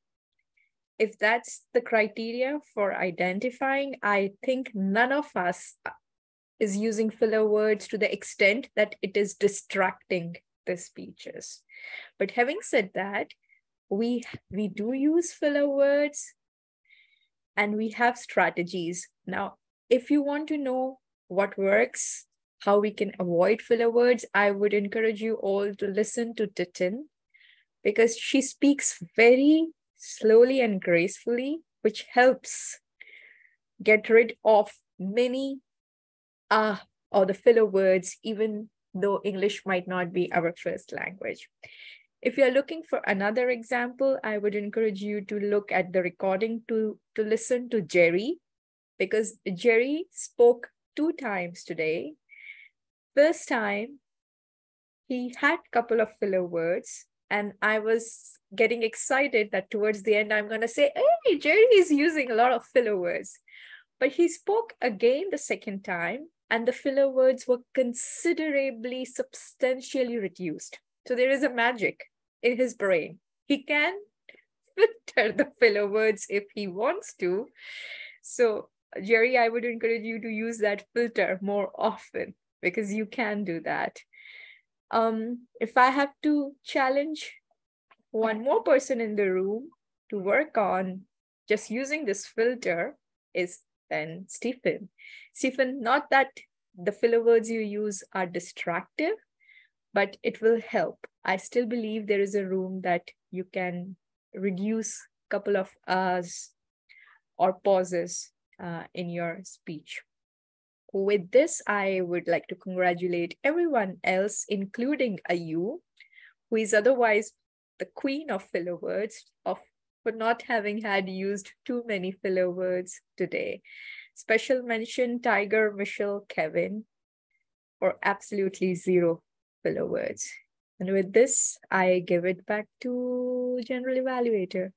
If that's the criteria for identifying, I think none of us is using filler words to the extent that it is distracting the speeches. But having said that, we do use filler words and we have strategies. Now, if you want to know what works, how we can avoid filler words, I would encourage you all to listen to Titin, because she speaks very slowly and gracefully, which helps get rid of many or the filler words, even though English might not be our first language. If you're looking for another example, I would encourage you to look at the recording to listen to Jerry, because Jerry spoke 2 times today. First time, he had a couple of filler words, and I was getting excited that towards the end, I'm going to say, hey, Jerry is using a lot of filler words. But he spoke again the second time, and the filler words were considerably, substantially reduced. So there is a magic in his brain. He can filter the filler words if he wants to. So Jerry, I would encourage you to use that filter more often, because you can do that. If I have to challenge one more person in the room to work on just using this filter, is then Stephen. Stephen, not that the filler words you use are distractive, but it will help. I still believe there is a room that you can reduce a couple of ahs or pauses in your speech. With this, I would like to congratulate everyone else, including Ayu, who is otherwise the queen of filler words, for not having had used too many filler words today. Special mention, Tiger, Michelle, Kevin, for absolutely 0 filler words. And with this, I give it back to General Evaluator.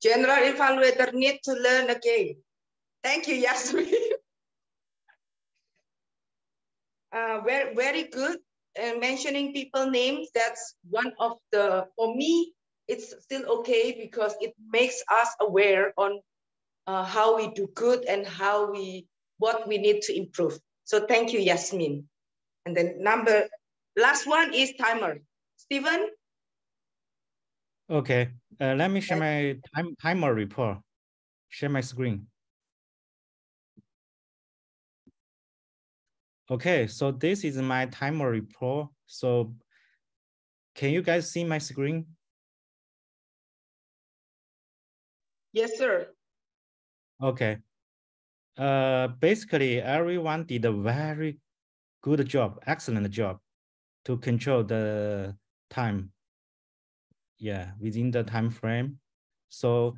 General Evaluator need to learn again. Thank you, Yasmin. Very good. Mentioning people names, that's one of the, for me, it's still okay because it makes us aware on how we do good and what we need to improve. So thank you, Yasmin. And then last one is timer. Stephen? Okay, let me share my timer report. Share my screen. Okay, so this is my timer report. So can you guys see my screen? Yes, sir. Okay. Basically, everyone did a very good job, excellent job to control the time. Yeah, within the time frame. So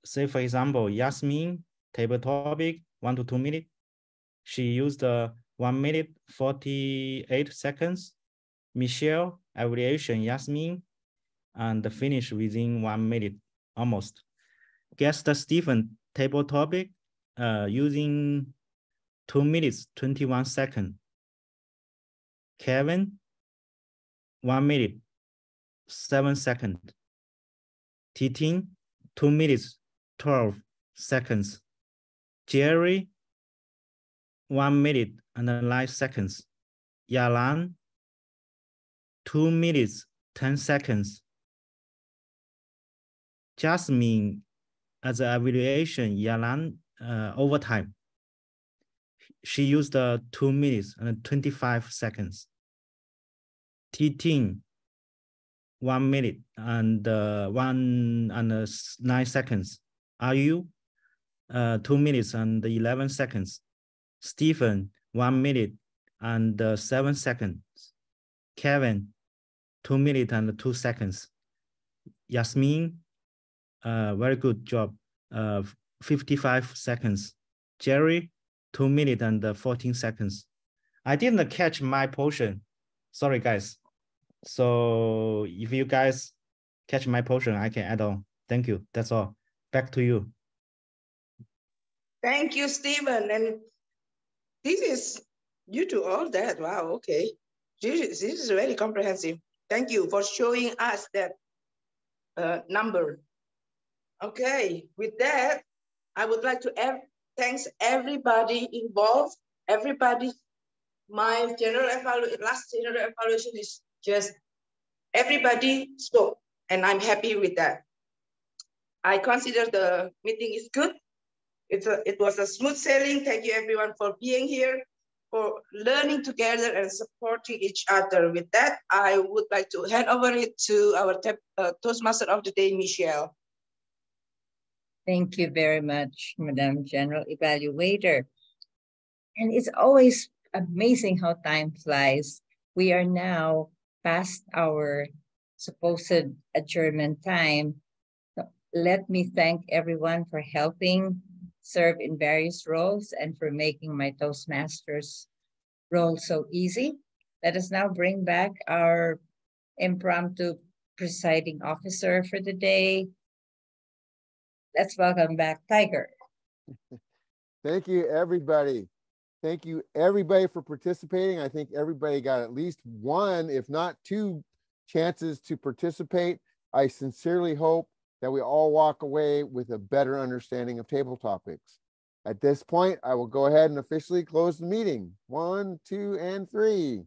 say, for example, Yasmin, table topic, 1 to 2 minutes. She used 1 minute, 48 seconds. Michelle, evaluation, Yasmin, and finish within 1 minute, almost. Guest Stephen, table topic, using 2 minutes, 21 seconds. Kevin, 1 minute, 7 seconds. Titin, 2 minutes, 12 seconds. Jerry, 1 minute and 9 seconds. Yalan, 2 minutes, 10 seconds. Jasmine, as an evaluation, Yalan overtime. She used 2 minutes and 25 seconds. Titin, 1 minute and 9 seconds. Are you 2 minutes and 11 seconds. Stephen, 1 minute and 7 seconds. Kevin, 2 minutes and 2 seconds. Yasmin, very good job, 55 seconds. Jerry, 2 minutes and 14 seconds. I didn't catch my portion. Sorry, guys. So if you guys catch my portion, I can add on. Thank you. That's all. Back to you. Thank you, Stephen. And this is, you do all that. Wow, okay. This is very comprehensive. Thank you for showing us that number. Okay, with that, I would like to thanks everybody involved. Everybody, my last general evaluation is just everybody spoke, and I'm happy with that. I consider the meeting is good. It was a smooth sailing. Thank you everyone for being here, for learning together and supporting each other. With that, I would like to hand over it to our Toastmaster of the Day, Michelle. Thank you very much, Madam General Evaluator. And it's always amazing how time flies. We are now past our supposed adjournment time. Let me thank everyone for helping serve in various roles and for making my Toastmasters role so easy. Let us now bring back our impromptu presiding officer for the day. Let's welcome back Tiger. Thank you, everybody. Thank you, everybody, for participating. I think everybody got at least one, if not two, chances to participate. I sincerely hope that we all walk away with a better understanding of table topics. At this point, I will go ahead and officially close the meeting. 1, 2, and 3.